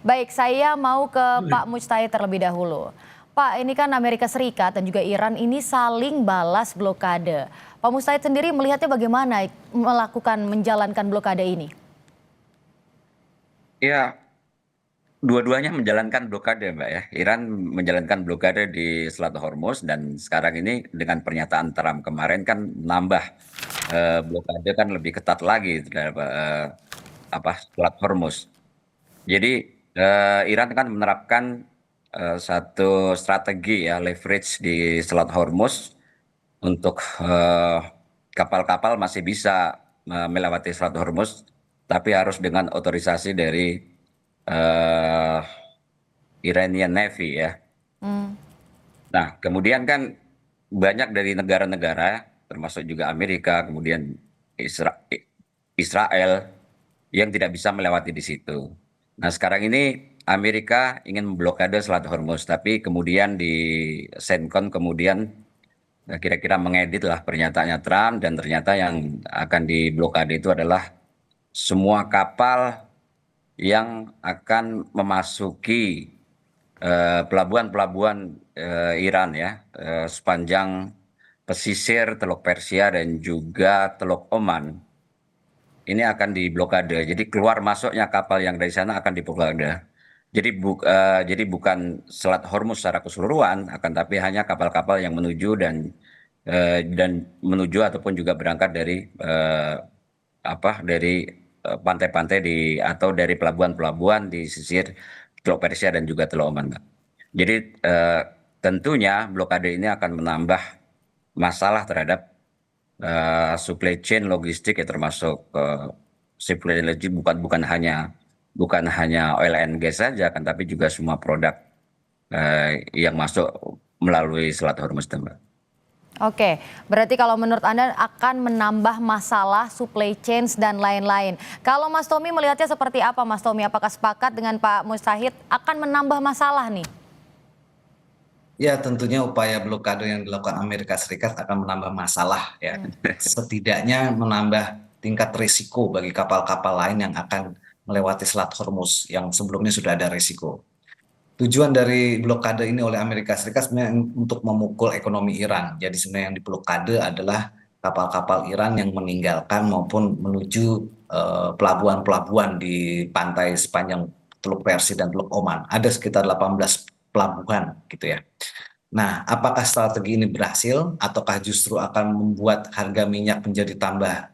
Baik, saya mau ke Pak Mujtahid terlebih dahulu. Pak, ini kan Amerika Serikat dan juga Iran ini saling balas blokade. Pak Mujtahid sendiri melihatnya bagaimana menjalankan blokade ini? Ya, dua-duanya menjalankan blokade, Mbak ya. Iran menjalankan blokade di Selat Hormuz dan sekarang ini dengan pernyataan Trump kemarin kan nambah blokade kan lebih ketat lagi terhadap Selat Hormuz. Jadi Iran kan menerapkan satu strategi ya leverage di Selat Hormuz untuk kapal-kapal masih bisa melewati Selat Hormuz, tapi harus dengan otorisasi dari eh, Iranian Navy ya. Hmm. Nah, kemudian kan banyak dari negara-negara, termasuk juga Amerika, kemudian Israel, yang tidak bisa melewati di situ. Nah, sekarang ini Amerika ingin memblokade Selat Hormuz, tapi kemudian di CENTCOM kemudian kira-kira mengedit lah pernyataannya Trump dan ternyata yang akan diblokade itu adalah semua kapal yang akan memasuki pelabuhan-pelabuhan Iran ya sepanjang pesisir Teluk Persia dan juga Teluk Oman ini akan diblokade. Jadi keluar masuknya kapal yang dari sana akan diblokade. Jadi bukan Selat Hormuz secara keseluruhan, akan tapi hanya kapal-kapal yang menuju dan menuju ataupun juga berangkat dari eh, dari pantai-pantai di atau dari pelabuhan-pelabuhan di sisir Teluk Persia dan juga Teluk Oman, Mbak. Jadi eh, tentunya blokade ini akan menambah masalah terhadap supply chain logistik ya termasuk supply chain logistik bukan hanya oil and gas saja kan tapi juga semua produk yang masuk melalui Selat Hormuz, Mbak. Oke, berarti kalau menurut Anda akan menambah masalah supply chains dan lain-lain. Kalau Mas Tommy melihatnya seperti apa, Mas Tommy? Apakah sepakat dengan Pak Mujtahid akan menambah masalah nih? Ya, tentunya upaya blokade yang dilakukan Amerika Serikat akan menambah masalah ya. Setidaknya menambah tingkat risiko bagi kapal-kapal lain yang akan melewati Selat Hormuz yang sebelumnya sudah ada risiko. Tujuan dari blokade ini oleh Amerika Serikat sebenarnya untuk memukul ekonomi Iran. Jadi sebenarnya yang diblokade adalah kapal-kapal Iran yang meninggalkan maupun menuju pelabuhan-pelabuhan di pantai sepanjang Teluk Persia dan Teluk Oman. Ada sekitar 18 pelabuhan gitu ya. Nah, apakah strategi ini berhasil ataukah justru akan membuat harga minyak menjadi tambah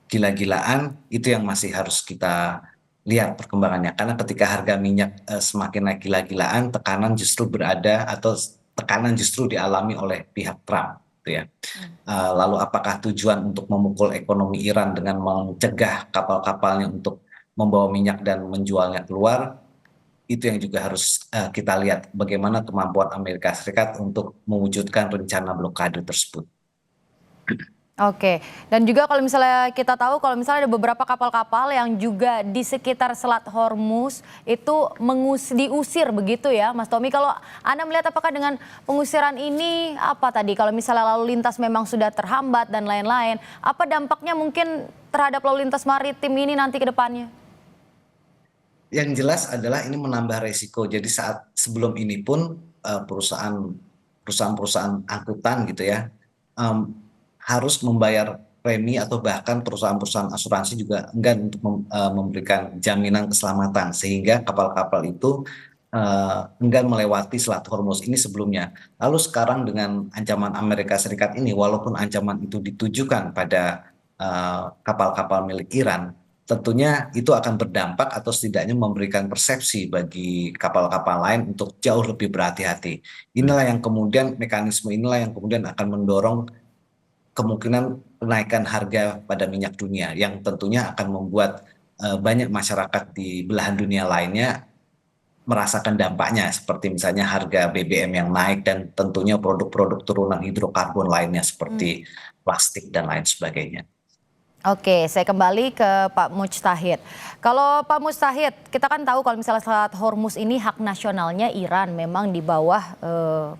gila-gilaan? Itu yang masih harus kita lihat perkembangannya. Karena ketika harga minyak semakin naik gila-gilaan, tekanan justru dialami oleh pihak Trump, gitu ya. Lalu apakah tujuan untuk memukul ekonomi Iran dengan mencegah kapal-kapalnya untuk membawa minyak dan menjualnya keluar? Itu yang juga harus kita lihat bagaimana kemampuan Amerika Serikat untuk mewujudkan rencana blokade tersebut. Oke, dan juga kalau misalnya kita tahu kalau misalnya ada beberapa kapal-kapal yang juga di sekitar Selat Hormuz itu diusir begitu ya, Mas Tommy. Kalau Anda melihat apakah dengan pengusiran ini apa tadi? Kalau misalnya lalu lintas memang sudah terhambat dan lain-lain, apa dampaknya mungkin terhadap lalu lintas maritim ini nanti ke depannya? Yang jelas adalah ini menambah resiko. Jadi saat sebelum ini pun perusahaan-perusahaan angkutan gitu ya harus membayar premi atau bahkan perusahaan-perusahaan asuransi juga enggan untuk memberikan jaminan keselamatan sehingga kapal-kapal itu enggan melewati Selat Hormuz ini sebelumnya. Lalu sekarang dengan ancaman Amerika Serikat ini, walaupun ancaman itu ditujukan pada kapal-kapal milik Iran, tentunya itu akan berdampak atau setidaknya memberikan persepsi bagi kapal-kapal lain untuk jauh lebih berhati-hati. Mekanisme inilah yang kemudian akan mendorong kemungkinan kenaikan harga pada minyak dunia yang tentunya akan membuat banyak masyarakat di belahan dunia lainnya merasakan dampaknya seperti misalnya harga BBM yang naik dan tentunya produk-produk turunan hidrokarbon lainnya seperti plastik dan lain sebagainya. Oke, saya kembali ke Pak Mujtahid. Kalau Pak Mujtahid, kita kan tahu kalau misalnya Selat Hormuz ini hak nasionalnya Iran, memang di bawah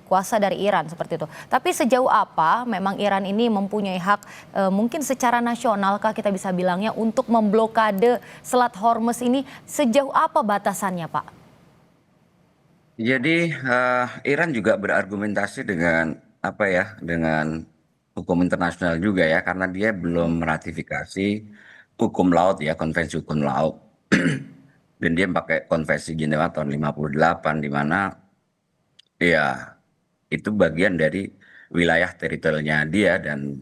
kuasa dari Iran seperti itu. Tapi sejauh apa memang Iran ini mempunyai hak, mungkin secara nasional kah kita bisa bilangnya, untuk memblokade Selat Hormuz ini, sejauh apa batasannya, Pak? Jadi Iran juga berargumentasi dengan apa ya, dengan hukum internasional juga ya, karena dia belum meratifikasi hukum laut ya, konvensi hukum laut. Dan dia pakai konvensi Jenewa tahun 58 di mana ya itu bagian dari wilayah teritorialnya dia dan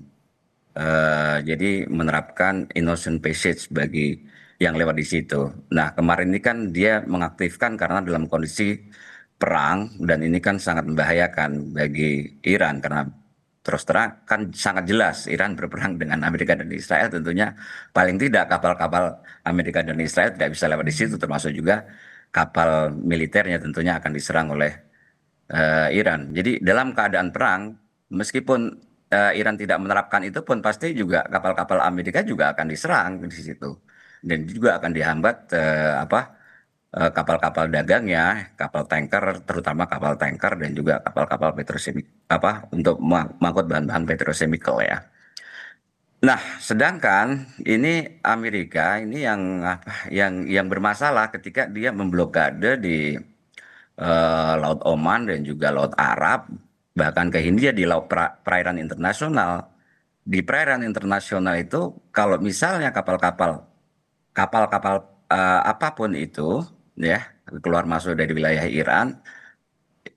jadi menerapkan innocent passage bagi yang lewat di situ. Nah, kemarin ini kan dia mengaktifkan karena dalam kondisi perang dan ini kan sangat membahayakan bagi Iran karena terus terang kan sangat jelas Iran berperang dengan Amerika dan Israel, tentunya paling tidak kapal-kapal Amerika dan Israel tidak bisa lewat di situ, termasuk juga kapal militernya tentunya akan diserang oleh Iran. Jadi dalam keadaan perang, meskipun Iran tidak menerapkan itu pun pasti juga kapal-kapal Amerika juga akan diserang di situ. Dan juga akan dihambat kapal-kapal dagangnya, kapal tanker, terutama kapal tanker dan juga kapal-kapal petrochemical untuk mengangkut bahan-bahan petrochemical ya. Nah, sedangkan ini Amerika ini yang yang bermasalah ketika dia memblokade di Laut Oman dan juga Laut Arab, bahkan ke Hindia di perairan internasional. Di perairan internasional itu, kalau misalnya kapal-kapal apapun itu, ya keluar masuk dari wilayah Iran,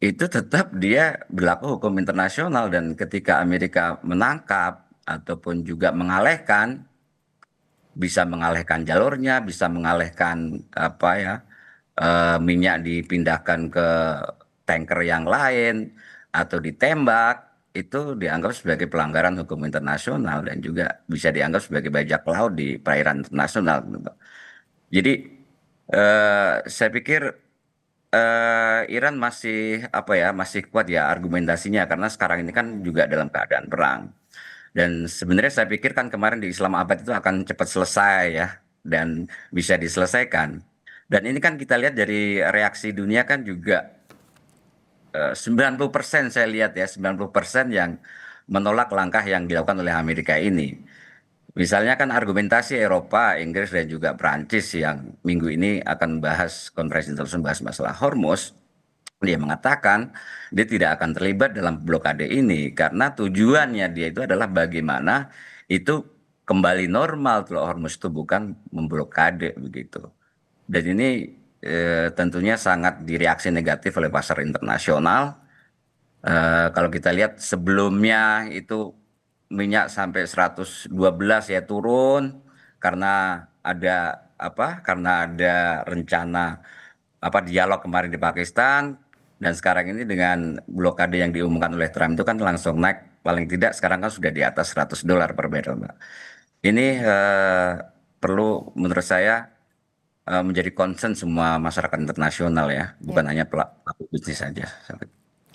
itu tetap dia berlaku hukum internasional dan ketika Amerika menangkap ataupun juga mengalihkan, bisa mengalihkan jalurnya, bisa mengalihkan minyak dipindahkan ke tanker yang lain atau ditembak, itu dianggap sebagai pelanggaran hukum internasional dan juga bisa dianggap sebagai bajak laut di perairan internasional, gitu. Jadi saya pikir Iran masih masih kuat ya argumentasinya karena sekarang ini kan juga dalam keadaan perang. Dan sebenarnya saya pikir kan kemarin di Islamabad itu akan cepat selesai ya dan bisa diselesaikan. Dan ini kan kita lihat dari reaksi dunia kan juga 90% saya lihat ya 90% yang menolak langkah yang dilakukan oleh Amerika ini. Misalnya kan argumentasi Eropa, Inggris dan juga Prancis yang minggu ini akan membahas konferensi internasional membahas masalah Hormuz, dia mengatakan dia tidak akan terlibat dalam blokade ini karena tujuannya dia itu adalah bagaimana itu kembali normal Teluk Hormuz itu bukan memblokade begitu. Dan ini tentunya sangat direaksi negatif oleh pasar internasional. Kalau kita lihat sebelumnya itu minyak sampai 112 ya turun karena ada Karena ada rencana dialog kemarin di Pakistan dan sekarang ini dengan blokade yang diumumkan oleh Trump itu kan langsung naik paling tidak sekarang kan sudah di atas $100 per barrel, Mbak. Ini perlu menurut saya menjadi concern semua masyarakat internasional ya, Ya. bukan hanya pelaku bisnis saja.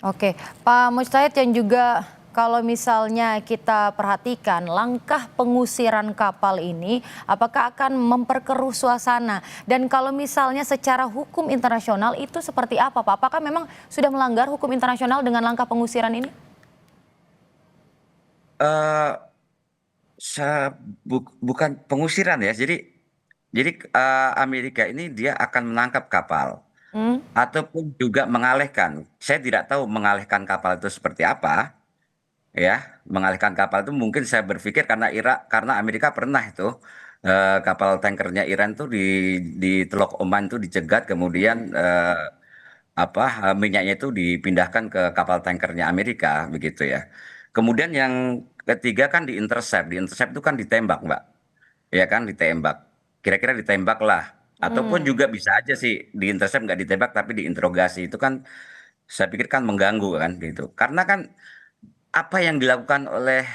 Oke, Pak Mujtahid, yang juga kalau misalnya kita perhatikan langkah pengusiran kapal ini apakah akan memperkeruh suasana, dan kalau misalnya secara hukum internasional itu seperti apa, Pak? Apakah memang sudah melanggar hukum internasional dengan langkah pengusiran ini? eh Bukan pengusiran ya. Jadi Amerika ini dia akan menangkap kapal Hmm? ataupun juga mengalihkan. Saya tidak tahu mengalihkan kapal itu seperti apa, ya. Mengalihkan kapal itu mungkin saya berpikir karena Amerika pernah itu kapal tankernya Iran tuh di Teluk Oman tuh dicegat, kemudian minyaknya itu dipindahkan ke kapal tankernya Amerika begitu ya. Kemudian yang ketiga kan di intercept itu kan ditembak, Mbak, ya kan ditembak, kira-kira ditembak lah, ataupun Hmm. juga bisa aja sih di intercept nggak ditembak tapi diinterogasi, itu kan saya pikir kan mengganggu kan gitu, karena kan apa yang dilakukan oleh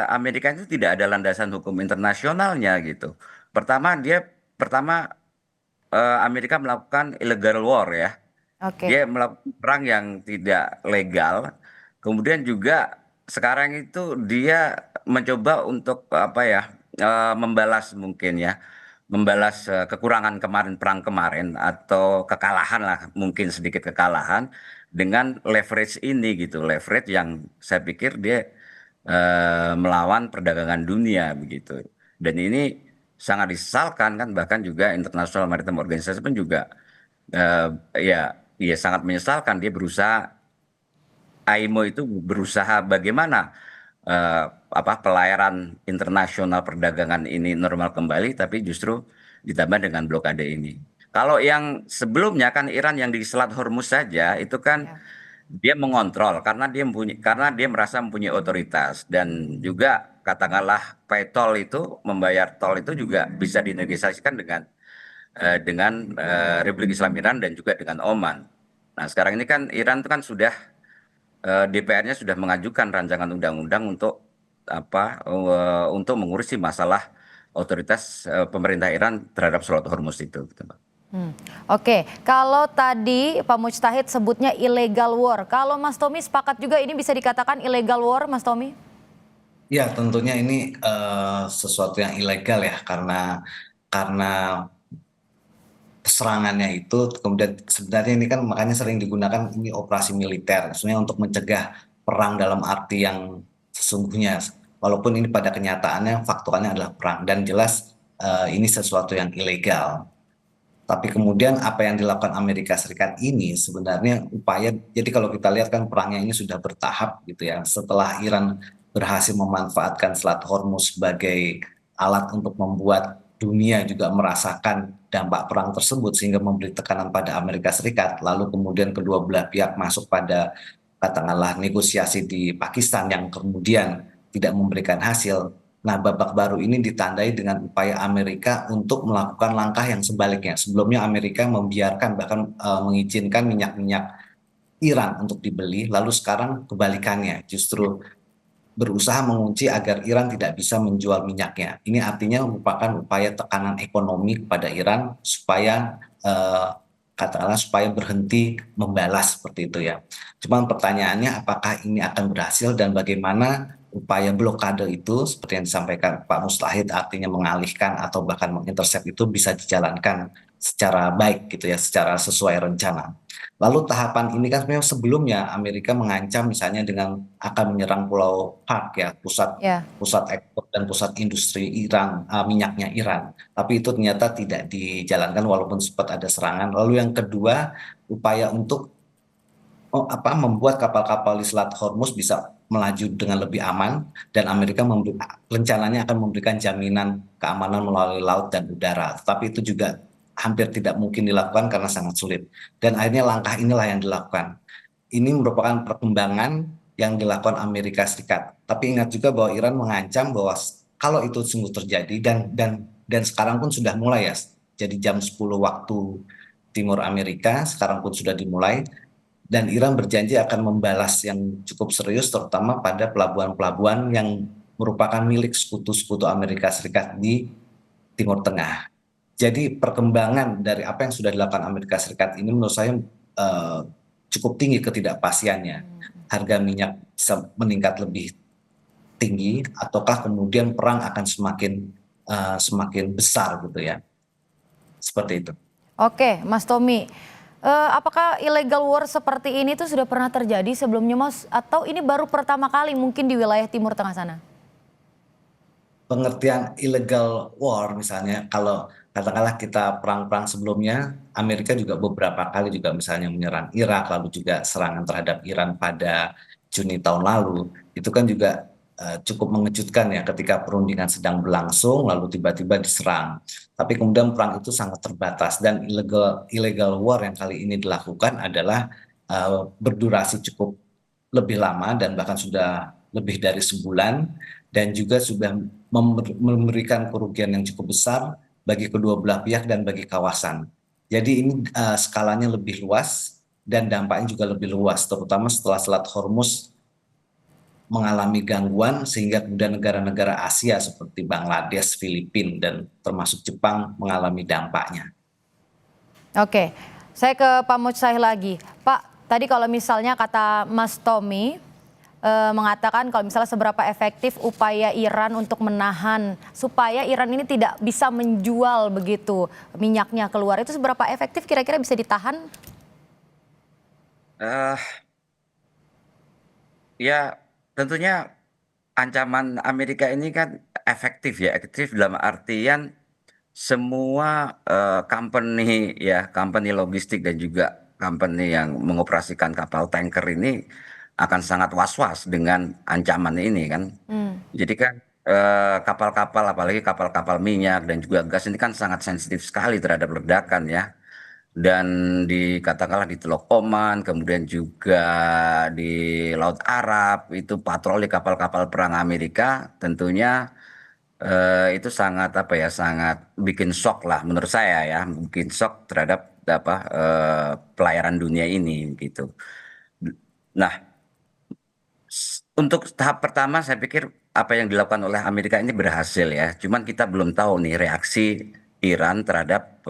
Amerika itu tidak ada landasan hukum internasionalnya gitu. Pertama Amerika melakukan illegal war ya, Oke. dia melakukan perang yang tidak legal. Kemudian juga sekarang itu dia mencoba untuk membalas mungkin ya, membalas kekurangan kemarin, perang kemarin atau kekalahan lah, mungkin sedikit kekalahan dengan leverage ini gitu, leverage yang saya pikir dia melawan perdagangan dunia begitu. Dan ini sangat disesalkan kan, bahkan juga International Maritime Organization pun juga eh, ya sangat menyesalkan. Dia berusaha, IMO itu berusaha bagaimana pelayaran internasional perdagangan ini normal kembali, tapi justru ditambah dengan blokade ini. Kalau yang sebelumnya kan Iran yang di Selat Hormuz saja itu kan Ya. dia mengontrol karena dia merasa mempunyai otoritas, dan juga katakanlah pay toll itu, membayar tol itu juga bisa dinegosiasikan dengan Republik Islam Iran dan juga dengan Oman. Nah, sekarang ini kan Iran itu kan sudah DPR-nya sudah mengajukan rancangan undang-undang untuk mengurusi masalah otoritas pemerintah Iran terhadap Selat Hormuz itu, gitu, Mbak. Oke, kalau tadi Pak Mujtahid sebutnya illegal war, kalau Mas Tommy sepakat juga ini bisa dikatakan illegal war, Mas Tommy? Ya, tentunya ini sesuatu yang ilegal ya, karena serangannya itu kemudian sebenarnya ini kan makanya sering digunakan ini operasi militer sebenarnya untuk mencegah perang dalam arti yang sesungguhnya, walaupun ini pada kenyataannya faktualnya adalah perang dan jelas ini sesuatu yang ilegal. Tapi kemudian apa yang dilakukan Amerika Serikat ini sebenarnya upaya, jadi kalau kita lihat kan perangnya ini sudah bertahap gitu ya. Setelah Iran berhasil memanfaatkan Selat Hormuz sebagai alat untuk membuat dunia juga merasakan dampak perang tersebut sehingga memberi tekanan pada Amerika Serikat. Lalu kemudian kedua belah pihak masuk pada katakanlah negosiasi di Pakistan yang kemudian tidak memberikan hasil. Nah, babak baru ini ditandai dengan upaya Amerika untuk melakukan langkah yang sebaliknya. Sebelumnya Amerika membiarkan bahkan mengizinkan minyak-minyak Iran untuk dibeli, lalu sekarang kebalikannya, justru berusaha mengunci agar Iran tidak bisa menjual minyaknya. Ini artinya merupakan upaya tekanan ekonomi kepada Iran supaya katakanlah supaya berhenti membalas seperti itu ya. Cuman pertanyaannya apakah ini akan berhasil dan bagaimana upaya blokade itu seperti yang disampaikan Pak Mustahid artinya mengalihkan atau bahkan mengintercept itu bisa dijalankan secara baik gitu ya, secara sesuai rencana. Lalu tahapan ini kan sebenarnya sebelumnya Amerika mengancam misalnya dengan akan menyerang Pulau Park ya, pusat Ya. pusat ekspor dan pusat industri Iran, minyaknya Iran. Tapi itu ternyata tidak dijalankan walaupun sempat ada serangan. Lalu yang kedua, upaya untuk membuat kapal-kapal di Selat Hormuz bisa melaju dengan lebih aman dan Amerika rencananya akan memberikan jaminan keamanan melalui laut dan udara. Tetapi itu juga hampir tidak mungkin dilakukan karena sangat sulit. Dan akhirnya langkah inilah yang dilakukan. Ini merupakan perkembangan yang dilakukan Amerika Serikat. Tapi ingat juga bahwa Iran mengancam bahwa kalau itu sungguh terjadi dan sekarang pun sudah mulai ya. Jadi jam 10 waktu timur Amerika sekarang pun sudah dimulai dan Iran berjanji akan membalas yang cukup serius terutama pada pelabuhan-pelabuhan yang merupakan milik sekutu-sekutu Amerika Serikat di Timur Tengah. Jadi perkembangan dari apa yang sudah dilakukan Amerika Serikat ini menurut saya eh, cukup tinggi ketidakpastiannya. Harga minyak bisa meningkat lebih tinggi ataukah kemudian perang akan semakin besar gitu ya. Seperti itu. Oke, Mas Tommy. Apakah illegal war seperti ini tuh sudah pernah terjadi sebelumnya, Mas? Atau ini baru pertama kali mungkin di wilayah Timur Tengah sana? Pengertian illegal war misalnya kalau katakanlah kita perang-perang sebelumnya Amerika juga beberapa kali juga misalnya menyerang Irak lalu juga serangan terhadap Iran pada Juni tahun lalu itu kan juga cukup mengejutkan ya ketika perundingan sedang berlangsung lalu tiba-tiba diserang tapi kemudian perang itu sangat terbatas dan illegal war yang kali ini dilakukan adalah berdurasi cukup lebih lama dan bahkan sudah lebih dari sebulan dan juga sudah memberikan kerugian yang cukup besar bagi kedua belah pihak dan bagi kawasan. Jadi ini skalanya lebih luas dan dampaknya juga lebih luas, terutama setelah Selat Hormuz mengalami gangguan sehingga kemudian negara-negara Asia seperti Bangladesh, Filipina, dan termasuk Jepang mengalami dampaknya. Oke, saya ke Pak Mujtahid lagi. Pak, tadi kalau misalnya kata Mas Tommy, mengatakan kalau misalnya seberapa efektif upaya Iran untuk menahan supaya Iran ini tidak bisa menjual begitu minyaknya keluar. Itu seberapa efektif kira-kira bisa ditahan? Eh, Ya, tentunya ancaman Amerika ini kan efektif ya, efektif dalam artian semua company ya, company logistik dan juga company yang mengoperasikan kapal tanker ini akan sangat was-was dengan ancaman ini kan. Hmm. Jadi kan kapal-kapal, apalagi kapal-kapal minyak dan juga gas ini kan sangat sensitif sekali terhadap ledakan ya. Dan katakanlah di Teluk Oman, kemudian juga di Laut Arab, itu patroli kapal-kapal perang Amerika, tentunya itu sangat apa ya, sangat bikin shock lah menurut saya ya, bikin shock terhadap apa pelayaran dunia ini gitu. Nah, untuk tahap pertama saya pikir apa yang dilakukan oleh Amerika ini berhasil ya. Cuman kita belum tahu nih reaksi Iran terhadap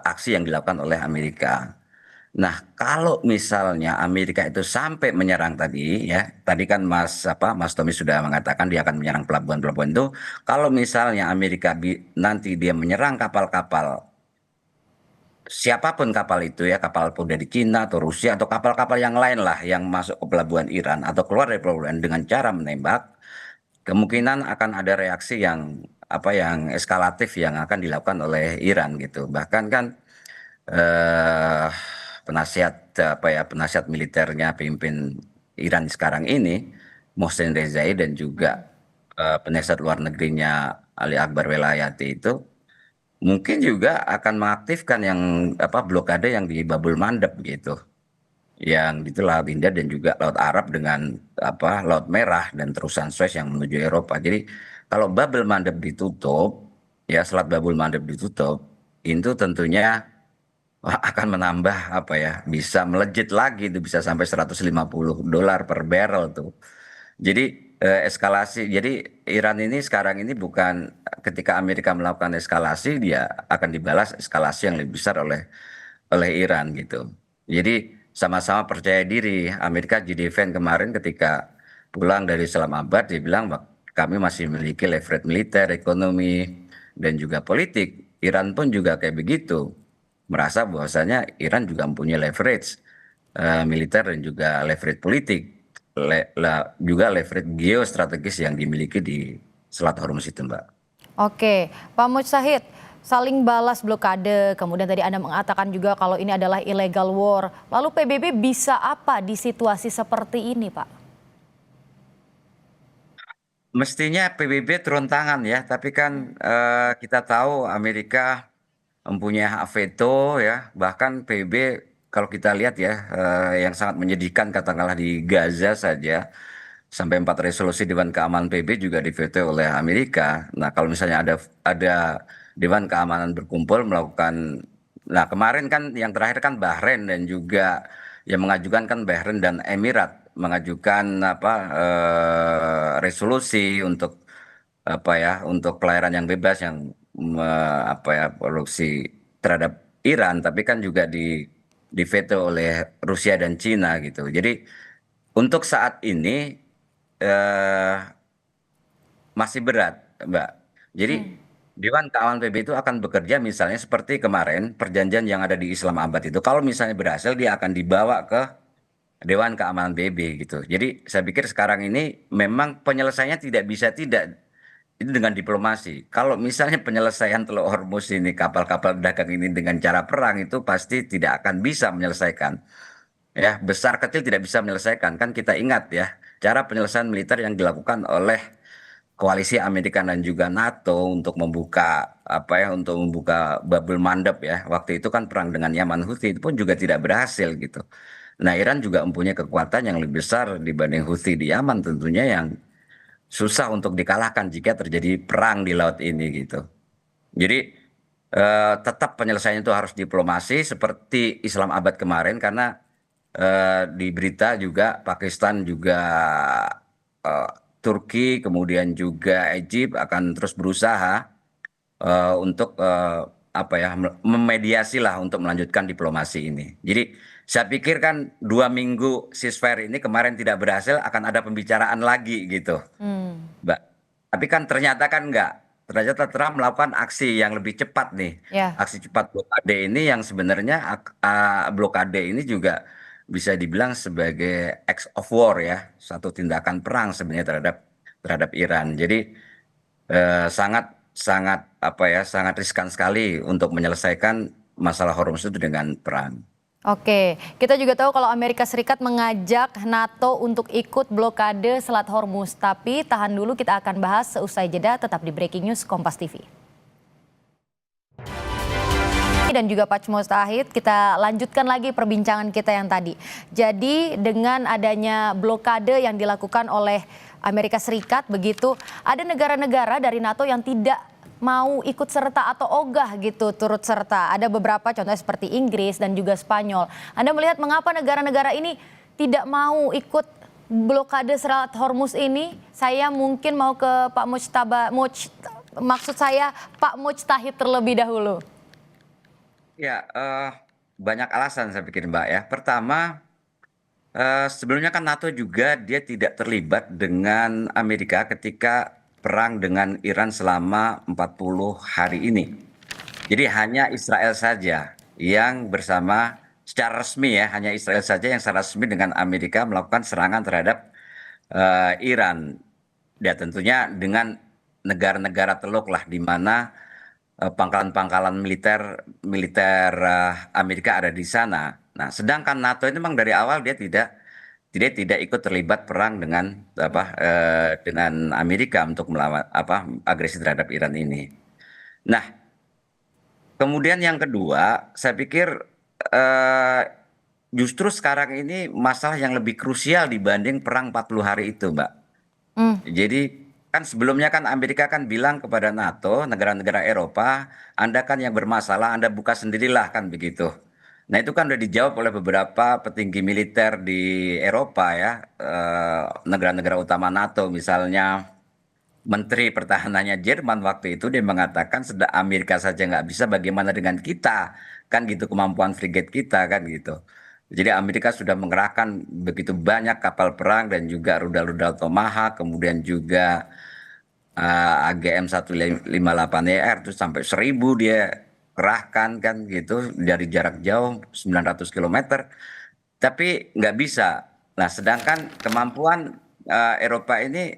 aksi yang dilakukan oleh Amerika. Nah, kalau misalnya Amerika itu sampai menyerang tadi ya, tadi kan Mas Tommy sudah mengatakan dia akan menyerang pelabuhan-pelabuhan itu. Kalau misalnya Amerika nanti dia menyerang kapal-kapal siapapun kapal itu ya, kapal pun dari Cina atau Rusia atau kapal-kapal yang lain lah yang masuk ke pelabuhan Iran atau keluar dari pelabuhan dengan cara menembak, kemungkinan akan ada reaksi yang apa yang eskalatif yang akan dilakukan oleh Iran gitu. Bahkan kan eh, penasihat apa ya penasihat militernya pimpin Iran sekarang ini Mohsen Rezai dan juga penasihat luar negerinya Ali Akbar Velayati itu mungkin juga akan mengaktifkan yang apa blokade yang di Babul Mandeb gitu, yang itu Laut India dan juga Laut Arab dengan apa Laut Merah dan terusan Suez yang menuju Eropa. Jadi kalau Babul Mandeb ditutup, ya Selat Babul Mandeb ditutup, itu tentunya wah, akan menambah apa ya, bisa melejit lagi itu bisa sampai $150 per barrel tuh. Jadi eskalasi. Jadi Iran ini sekarang ini bukan ketika Amerika melakukan eskalasi dia akan dibalas eskalasi yang lebih besar oleh Iran gitu. Jadi sama-sama percaya diri. Amerika G7 kemarin ketika pulang dari Islamabad dia bilang kami masih memiliki leverage militer, ekonomi dan juga politik. Iran pun juga kayak begitu. Merasa bahwasanya Iran juga mempunyai leverage militer dan juga leverage politik, juga leverage geostrategis yang dimiliki di Selat Hormuz itu, Mbak. Oke, Pak Mujtahid, saling balas blokade, kemudian tadi Anda mengatakan juga kalau ini adalah illegal war. Lalu PBB bisa apa di situasi seperti ini, Pak? Mestinya PBB turun tangan ya, tapi kan kita tahu Amerika mempunyai hak veto ya, bahkan PBB kalau kita lihat ya yang sangat menyedihkan katakanlah di Gaza saja sampai 4 resolusi Dewan Keamanan PBB juga diveto oleh Amerika. Nah, kalau misalnya ada Dewan Keamanan berkumpul melakukan, nah kemarin kan yang terakhir kan Bahrain dan juga yang mengajukan kan Bahrain dan Emirat mengajukan apa resolusi untuk apa ya untuk pelayaran yang bebas yang apa ya produksi terhadap Iran, tapi kan juga diveto oleh Rusia dan Cina gitu. Jadi untuk saat ini eh, masih berat, Mbak. Jadi Dewan Keamanan PBB itu akan bekerja misalnya seperti kemarin perjanjian yang ada di Islamabad itu. Kalau misalnya berhasil dia akan dibawa ke Dewan Keamanan PBB gitu. Jadi saya pikir sekarang ini memang penyelesaiannya tidak bisa tidak itu dengan diplomasi. Kalau misalnya penyelesaian Teluk Hormuz ini kapal-kapal dagang ini dengan cara perang itu pasti tidak akan bisa menyelesaikan. Ya, besar kecil tidak bisa menyelesaikan. Kan kita ingat ya, cara penyelesaian militer yang dilakukan oleh koalisi Amerika dan juga NATO untuk membuka apa ya untuk membuka Babul Mandeb ya. Waktu itu kan perang dengan Yaman Houthi itu pun juga tidak berhasil gitu. Nah, Iran juga mempunyai kekuatan yang lebih besar dibanding Houthi di Yaman tentunya yang susah untuk dikalahkan jika terjadi perang di laut ini gitu. Jadi tetap penyelesaian itu harus diplomasi seperti Islam Abad kemarin karena di berita juga Pakistan juga eh, Turki kemudian juga Egypt akan terus berusaha untuk apa ya memediasi lah untuk melanjutkan diplomasi ini. Jadi saya pikir kan 2 minggu ceasefire ini kemarin tidak berhasil, akan ada pembicaraan lagi gitu, Hmm, Mbak. Tapi kan ternyata kan enggak. Ternyata Trump melakukan aksi yang lebih cepat nih. ya. Aksi cepat blokade ini yang sebenarnya blokade ini juga bisa dibilang sebagai act of war ya, satu tindakan perang sebenarnya terhadap terhadap Iran. Jadi sangat sangat apa ya, sangat riskan sekali untuk menyelesaikan masalah Hormuz itu dengan perang. Oke, kita juga tahu kalau Amerika Serikat mengajak NATO untuk ikut blokade Selat Hormuz. Tapi tahan dulu, kita akan bahas seusai jeda, tetap di Breaking News Kompas TV. Dan juga Pak Mustahid, kita lanjutkan lagi perbincangan kita yang tadi. Jadi dengan adanya blokade yang dilakukan oleh Amerika Serikat begitu, ada negara-negara dari NATO yang tidak mau ikut serta atau ogah gitu turut serta. Ada beberapa contohnya seperti Inggris dan juga Spanyol. Anda melihat mengapa negara-negara ini tidak mau ikut blokade Selat Hormuz ini? Saya mungkin mau ke Pak maksud saya Pak Mujtahid terlebih dahulu. Ya, banyak alasan saya pikir Mbak ya. Pertama, sebelumnya kan NATO juga dia tidak terlibat dengan Amerika ketika perang dengan Iran selama 40 hari ini. Jadi hanya Israel saja yang bersama secara resmi ya, hanya Israel saja yang secara resmi dengan Amerika melakukan serangan terhadap Iran. Ya tentunya dengan negara-negara teluk lah di mana pangkalan-pangkalan militer militer Amerika ada di sana. Nah, sedangkan NATO itu memang dari awal dia tidak ikut terlibat perang dengan Amerika untuk melawan agresi terhadap Iran ini. Nah, kemudian yang kedua, saya pikir eh, justru sekarang ini masalah yang lebih krusial dibanding perang 40 hari itu, Mbak. Hmm. Jadi kan sebelumnya kan Amerika kan bilang kepada NATO, negara-negara Eropa, Anda kan yang bermasalah, Anda buka sendirilah kan begitu. Nah itu kan udah dijawab oleh beberapa petinggi militer di Eropa ya, negara-negara utama NATO, misalnya Menteri Pertahanannya Jerman waktu itu dia mengatakan sudah Amerika saja nggak bisa, bagaimana dengan kita, kan gitu kemampuan frigate kita kan gitu. Jadi Amerika sudah mengerahkan begitu banyak kapal perang dan juga rudal-rudal Tomahawk, kemudian juga AGM 158ER itu sampai 1.000 dia kerahkan kan gitu dari jarak jauh 900 kilometer. Tapi nggak bisa. Nah, sedangkan kemampuan Eropa ini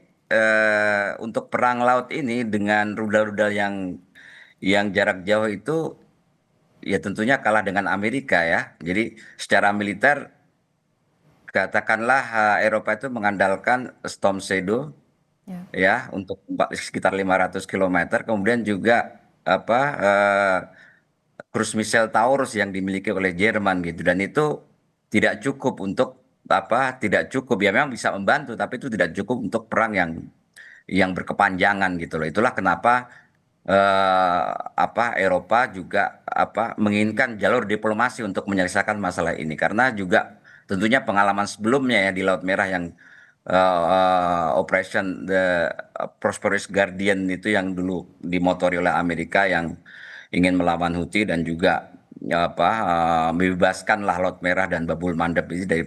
untuk perang laut ini dengan rudal-rudal yang jarak jauh itu ya tentunya kalah dengan Amerika ya. Jadi secara militer katakanlah Eropa itu mengandalkan Storm Shadow Ya. ya untuk sekitar 500 kilometer, kemudian juga apa eh, cruise missile Taurus yang dimiliki oleh Jerman gitu, dan itu tidak cukup untuk tidak cukup ya, memang bisa membantu tapi itu tidak cukup untuk perang yang berkepanjangan gitu loh. Itulah kenapa eh, Eropa juga menginginkan jalur diplomasi untuk menyelesaikan masalah ini, karena juga tentunya pengalaman sebelumnya ya di Laut Merah yang Operation the Prosperous Guardian itu yang dulu dimotori oleh Amerika yang ingin melawan Houthi dan juga membebaskan lah Laut Merah dan Babul Mandeb ini dari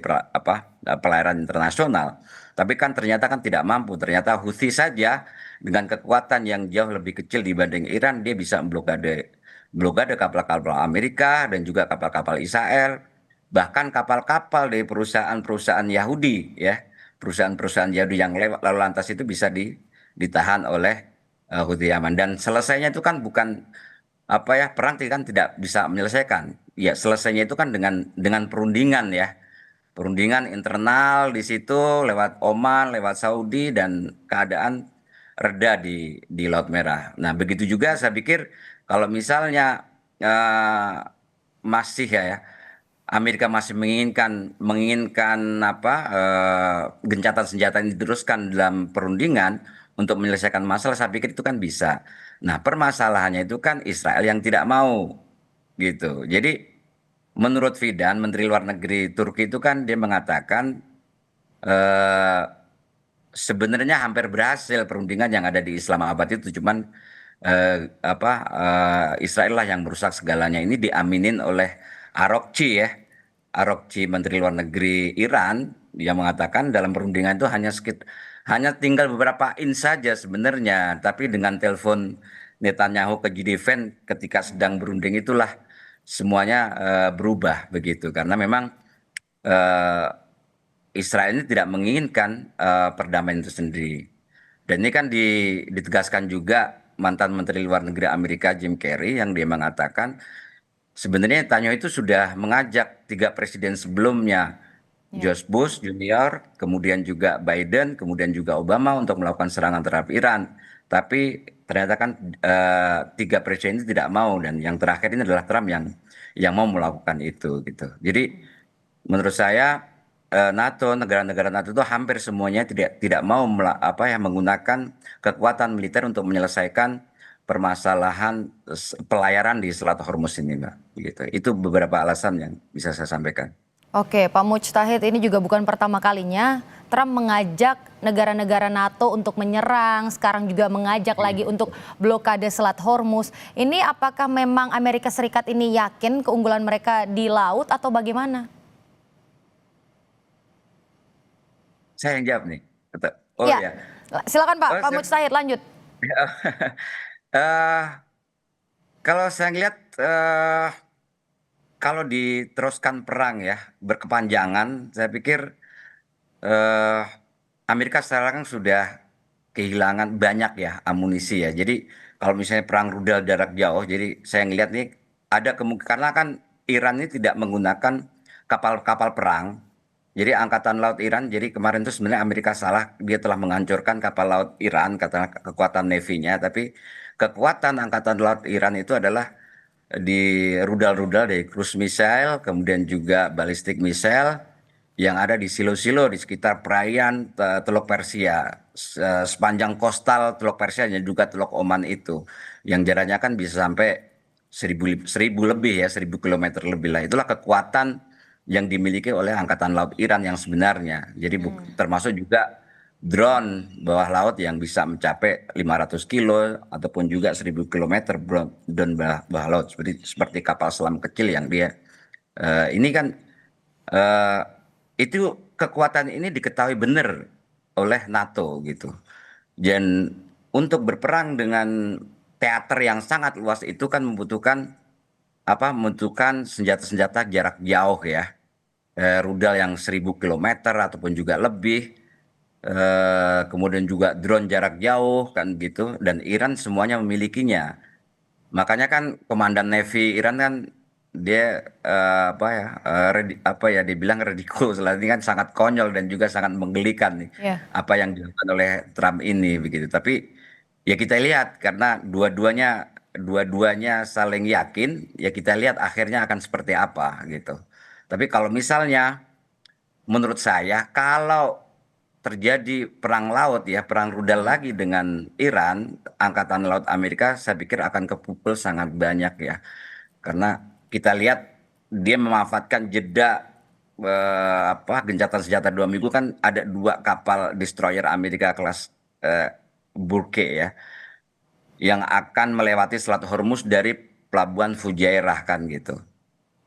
pelayaran internasional. Tapi kan ternyata kan tidak mampu. Ternyata Houthi saja dengan kekuatan yang jauh lebih kecil dibanding Iran, dia bisa memblokade blokade kapal-kapal Amerika dan juga kapal-kapal Israel, bahkan kapal-kapal dari perusahaan-perusahaan Yahudi ya, perusahaan-perusahaan Yahudi yang lewat lalu lantas itu bisa ditahan oleh Houthi Yaman. Dan selesainya itu kan bukan perang kan tidak bisa menyelesaikan. Ya selesainya itu kan dengan perundingan ya, perundingan internal di situ lewat Oman, lewat Saudi, dan keadaan reda di Laut Merah. Nah, begitu juga saya pikir kalau misalnya eh, masih ya Amerika masih menginginkan gencatan senjata ini diteruskan dalam perundingan untuk menyelesaikan masalah, saya pikir itu kan bisa. Nah, permasalahannya itu kan Israel yang tidak mau gitu. Jadi menurut Fidan, Menteri Luar Negeri Turki itu kan dia mengatakan eh, sebenarnya hampir berhasil perundingan yang ada di Islamabad itu, cuman Israel lah yang merusak segalanya. Ini diaminin oleh Arokci ya, Arokci Menteri Luar Negeri Iran yang mengatakan dalam perundingan itu hanya tinggal beberapa in saja sebenarnya, tapi dengan telepon Netanyahu ke Gideon ketika sedang berunding itulah semuanya berubah begitu, karena memang eh, Israel ini tidak menginginkan perdamaian itu sendiri. Dan ini kan ditegaskan juga mantan Menteri Luar Negeri Amerika Jim Kerry yang dia mengatakan sebenarnya Netanyahu itu sudah mengajak 3 presiden sebelumnya, Ya. George Bush Junior, kemudian juga Biden, kemudian juga Obama untuk melakukan serangan terhadap Iran. Tapi ternyata kan 3 presiden itu tidak mau, dan yang terakhir ini adalah Trump yang mau melakukan itu gitu. Jadi menurut saya NATO, negara-negara NATO itu hampir semuanya tidak mau menggunakan kekuatan militer untuk menyelesaikan permasalahan pelayaran di Selat Hormuz ini, Mbak. Gitu. Itu beberapa alasan yang bisa saya sampaikan. Oke, Pak Mujtahid, ini juga bukan pertama kalinya Trump mengajak negara-negara NATO untuk menyerang, sekarang juga mengajak lagi untuk blokade Selat Hormuz. Ini apakah memang Amerika Serikat ini yakin keunggulan mereka di laut atau bagaimana? Saya yang jawab nih. Oh Ya, ya. silakan Pak, Oh, Pak Mujtahid lanjut. Eh, kalau saya lihat kalau diteruskan perang ya berkepanjangan, saya pikir eh, Amerika sekarang sudah kehilangan banyak ya amunisi ya. Jadi kalau misalnya perang rudal jarak jauh, jadi saya ngelihat nih ada kemungkinan karena kan Iran ini tidak menggunakan kapal-kapal perang. Jadi Angkatan Laut Iran, jadi kemarin itu sebenarnya Amerika salah, dia telah menghancurkan kapal laut Iran, kata kekuatan Navy-nya, tapi kekuatan Angkatan Laut Iran itu adalah di rudal-rudal dari cruise missile, kemudian juga ballistic missile yang ada di silo-silo di sekitar perairan Teluk Persia, sepanjang kostal Teluk Persia dan juga Teluk Oman itu, yang jaraknya kan bisa sampai 1000 lebih ya, 1000 kilometer lebih lah. Itulah kekuatan yang dimiliki oleh Angkatan Laut Iran yang sebenarnya. Jadi termasuk juga drone bawah laut yang bisa mencapai 500 kilo ataupun juga 1000 kilometer drone bawah laut seperti kapal selam kecil yang dia ini kan eh, itu kekuatan ini diketahui benar oleh NATO gitu. Dan untuk berperang dengan teater yang sangat luas itu kan membutuhkan senjata-senjata jarak jauh ya, rudal yang 1000 kilometer ataupun juga lebih, kemudian juga drone jarak jauh kan gitu, dan Iran semuanya memilikinya. Makanya kan Komandan Navy Iran kan dia dibilang ridiculous lah, ini kan sangat konyol dan juga sangat menggelikan nih Ya. apa yang dilakukan oleh Trump ini begitu. Tapi ya kita lihat karena dua-duanya saling yakin, ya kita lihat akhirnya akan seperti apa gitu. Tapi kalau misalnya menurut saya kalau terjadi perang laut ya, perang rudal lagi dengan Iran, Angkatan Laut Amerika saya pikir akan kepupul sangat banyak ya. Karena kita lihat dia memanfaatkan jeda gencatan senjata 2 minggu, kan ada 2 kapal destroyer Amerika kelas Burke ya yang akan melewati Selat Hormuz dari pelabuhan Fujairah kan gitu.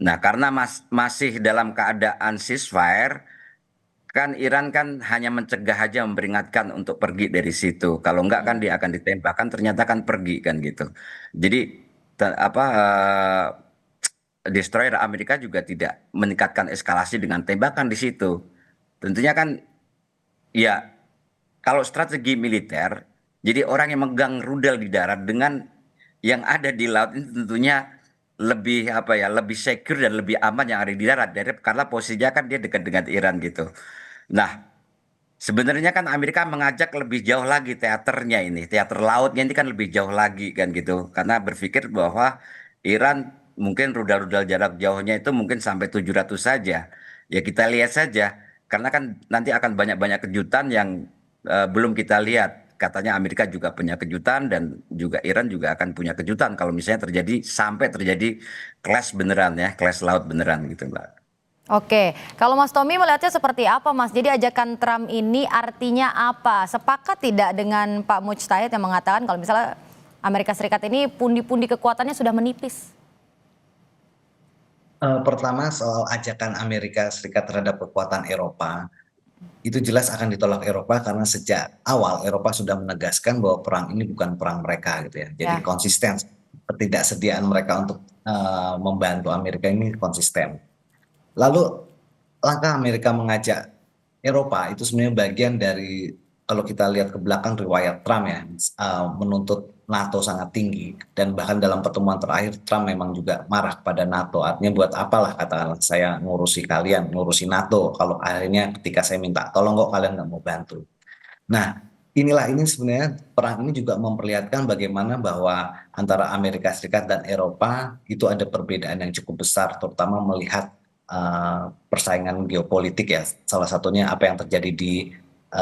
Nah, karena masih dalam keadaan ceasefire, kan Iran kan hanya mencegah aja, memperingatkan untuk pergi dari situ. Kalau enggak kan dia akan ditembakkan, ternyata kan pergi kan gitu. Jadi destroyer Amerika juga tidak meningkatkan eskalasi dengan tembakan di situ. Tentunya kan ya kalau strategi militer, jadi orang yang megang rudal di darat dengan yang ada di laut ini tentunya lebih secure dan lebih aman yang ada di darat karena posisinya kan dia dekat dengan Iran gitu. Nah, sebenarnya kan Amerika mengajak lebih jauh lagi teaternya ini, teater lautnya ini kan lebih jauh lagi kan gitu. Karena berpikir bahwa Iran mungkin rudal-rudal jarak jauhnya itu mungkin sampai 700 saja. Ya kita lihat saja, karena kan nanti akan banyak-banyak kejutan yang belum kita lihat. Katanya Amerika juga punya kejutan dan juga Iran juga akan punya kejutan kalau misalnya sampai terjadi clash beneran ya, clash laut beneran gitu, Mbak. Oke, kalau Mas Tommy melihatnya seperti apa Mas? Jadi ajakan Trump ini artinya apa? Sepakat tidak dengan Pak Mujtahid yang mengatakan kalau misalnya Amerika Serikat ini pundi-pundi kekuatannya sudah menipis? Pertama soal ajakan Amerika Serikat terhadap kekuatan Eropa, itu jelas akan ditolak Eropa karena sejak awal Eropa sudah menegaskan bahwa perang ini bukan perang mereka gitu ya. Jadi Ya. konsisten ketidaksediaan mereka untuk membantu Amerika ini konsisten. Lalu langkah Amerika mengajak Eropa itu sebenarnya bagian dari, kalau kita lihat ke belakang riwayat Trump ya, menuntut NATO sangat tinggi, dan bahkan dalam pertemuan terakhir Trump memang juga marah kepada NATO, artinya buat apalah katakanlah saya ngurusi kalian, ngurusi NATO kalau akhirnya ketika saya minta tolong kok kalian nggak mau bantu. Nah, ini sebenarnya perang ini juga memperlihatkan bagaimana bahwa antara Amerika Serikat dan Eropa itu ada perbedaan yang cukup besar, terutama melihat persaingan geopolitik ya. Salah satunya apa yang terjadi di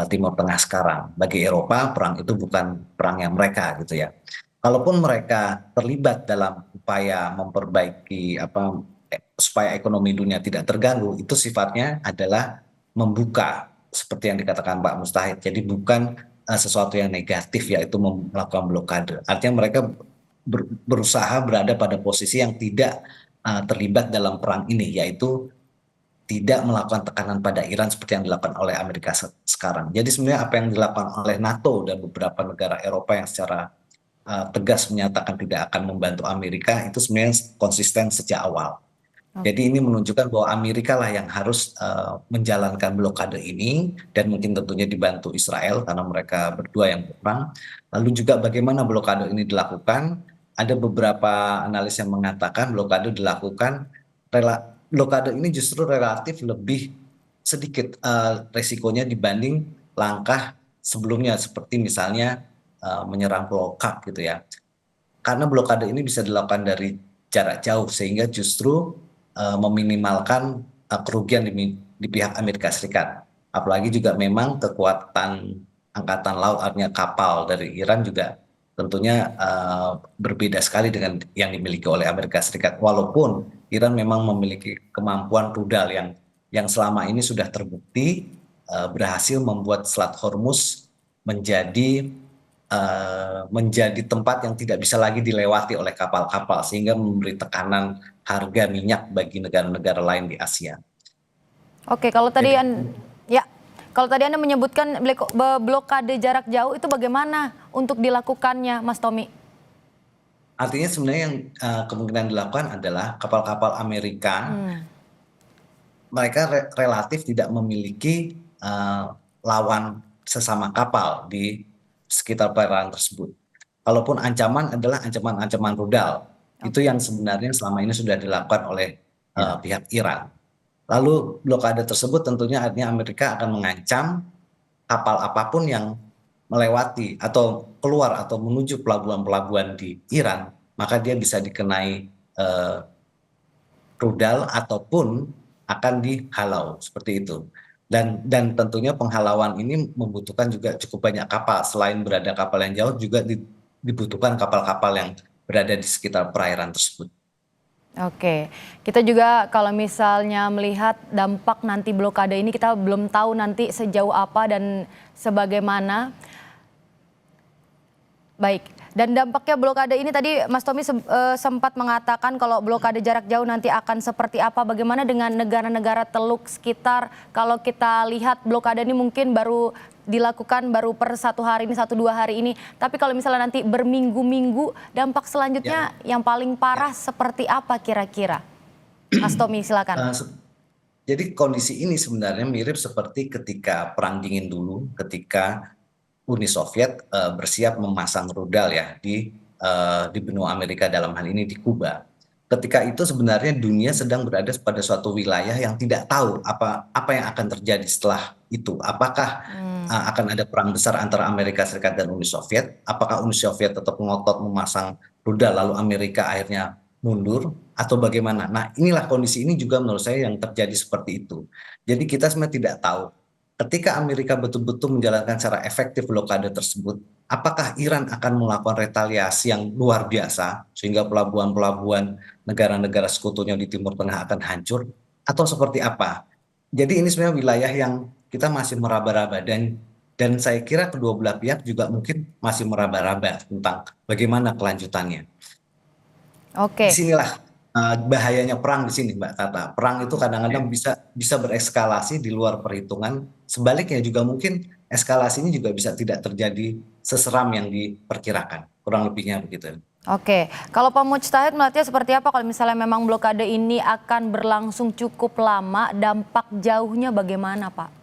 Timur Tengah sekarang. Bagi Eropa, perang itu bukan perang yang mereka gitu ya. Kalaupun mereka terlibat dalam upaya memperbaiki supaya ekonomi dunia tidak terganggu, itu sifatnya adalah membuka seperti yang dikatakan Pak Mustahid. Jadi bukan sesuatu yang negatif yaitu melakukan blokade. Artinya mereka berusaha berada pada posisi yang tidak terlibat dalam perang ini, yaitu tidak melakukan tekanan pada Iran seperti yang dilakukan oleh Amerika sekarang. Jadi sebenarnya apa yang dilakukan oleh NATO dan beberapa negara Eropa yang secara tegas menyatakan tidak akan membantu Amerika itu sebenarnya konsisten sejak awal. Jadi ini menunjukkan bahwa Amerika lah yang harus menjalankan blokade ini, dan mungkin tentunya dibantu Israel karena mereka berdua yang berperang. Lalu juga bagaimana blokade ini dilakukan? Ada beberapa analis yang mengatakan blokade ini justru relatif lebih sedikit resikonya dibanding langkah sebelumnya seperti misalnya menyerang Pulau Kap gitu ya. Karena blokade ini bisa dilakukan dari jarak jauh sehingga justru meminimalkan kerugian di pihak Amerika Serikat. Apalagi juga memang kekuatan angkatan laut, artinya kapal dari Iran juga tentunya berbeda sekali dengan yang dimiliki oleh Amerika Serikat. Walaupun Iran memang memiliki kemampuan rudal yang selama ini sudah terbukti berhasil membuat Selat Hormuz menjadi tempat yang tidak bisa lagi dilewati oleh kapal-kapal sehingga memberi tekanan harga minyak bagi negara-negara lain di Asia. Oke, kalau tadi Anda menyebutkan blokade jarak jauh itu bagaimana untuk dilakukannya, Mas Tommy? Artinya sebenarnya yang kemungkinan dilakukan adalah kapal-kapal Amerika, mereka relatif tidak memiliki lawan sesama kapal di sekitar perairan tersebut. Kalaupun ancaman adalah ancaman-ancaman rudal, itu yang sebenarnya selama ini sudah dilakukan oleh pihak Iran. Lalu blokade tersebut tentunya artinya Amerika akan mengancam kapal apapun yang melewati atau keluar atau menuju pelabuhan-pelabuhan di Iran, maka dia bisa dikenai rudal ataupun akan dihalau seperti itu. Dan tentunya penghalauan ini membutuhkan juga cukup banyak kapal. Selain berada kapal yang jauh, juga dibutuhkan kapal-kapal yang berada di sekitar perairan tersebut. Oke, kita juga kalau misalnya melihat dampak nanti blokade ini, kita belum tahu nanti sejauh apa dan sebagaimana. Baik, dan dampaknya blokade ini tadi Mas Tommy sempat mengatakan kalau blokade jarak jauh nanti akan seperti apa. Bagaimana dengan negara-negara teluk sekitar? Kalau kita lihat blokade ini mungkin baru dilakukan per 1 hari ini, 1-2 hari ini. Tapi kalau misalnya nanti berminggu-minggu, dampak selanjutnya yang paling parah seperti apa kira-kira? Mas Tommy silakan. Jadi kondisi ini sebenarnya mirip seperti ketika Perang Dingin dulu, ketika Uni Soviet bersiap memasang rudal ya di benua Amerika, dalam hal ini di Kuba. Ketika itu sebenarnya dunia sedang berada pada suatu wilayah yang tidak tahu apa yang akan terjadi setelah itu. Apakah akan ada perang besar antara Amerika Serikat dan Uni Soviet? Apakah Uni Soviet tetap ngotot memasang rudal lalu Amerika akhirnya mundur atau bagaimana? Nah, inilah kondisi ini juga menurut saya yang terjadi seperti itu. Jadi kita sebenarnya tidak tahu. Ketika Amerika betul-betul menjalankan secara efektif blokade tersebut, apakah Iran akan melakukan retaliasi yang luar biasa sehingga pelabuhan-pelabuhan negara-negara sekutunya di Timur Tengah akan hancur, atau seperti apa? Jadi ini sebenarnya wilayah yang kita masih meraba-raba, dan Dan saya kira kedua belah pihak juga mungkin masih meraba-raba tentang bagaimana kelanjutannya. Oke. Disinilah bahayanya perang di sini, Mbak Tata. Perang itu kadang-kadang bisa berekskalasi di luar perhitungan. Sebaliknya juga mungkin eskalasinya juga bisa tidak terjadi seseram yang diperkirakan. Kurang lebihnya begitu. Oke, kalau Pak Mujtahid melihatnya seperti apa kalau misalnya memang blokade ini akan berlangsung cukup lama, dampak jauhnya bagaimana, Pak?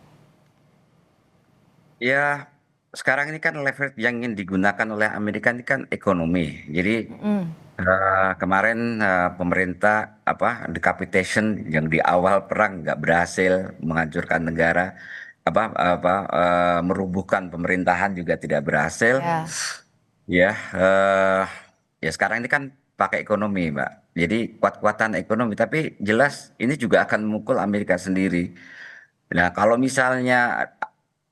Ya, sekarang ini kan leverage yang ingin digunakan oleh Amerika ini kan ekonomi. Jadi kemarin pemerintah decapitation yang di awal perang nggak berhasil menghancurkan negara, merubuhkan pemerintahan juga tidak berhasil. Ya, Ya, ya sekarang ini kan pakai ekonomi, Mbak. Jadi kuat-kuatan ekonomi, tapi jelas ini juga akan memukul Amerika sendiri. Nah, kalau misalnya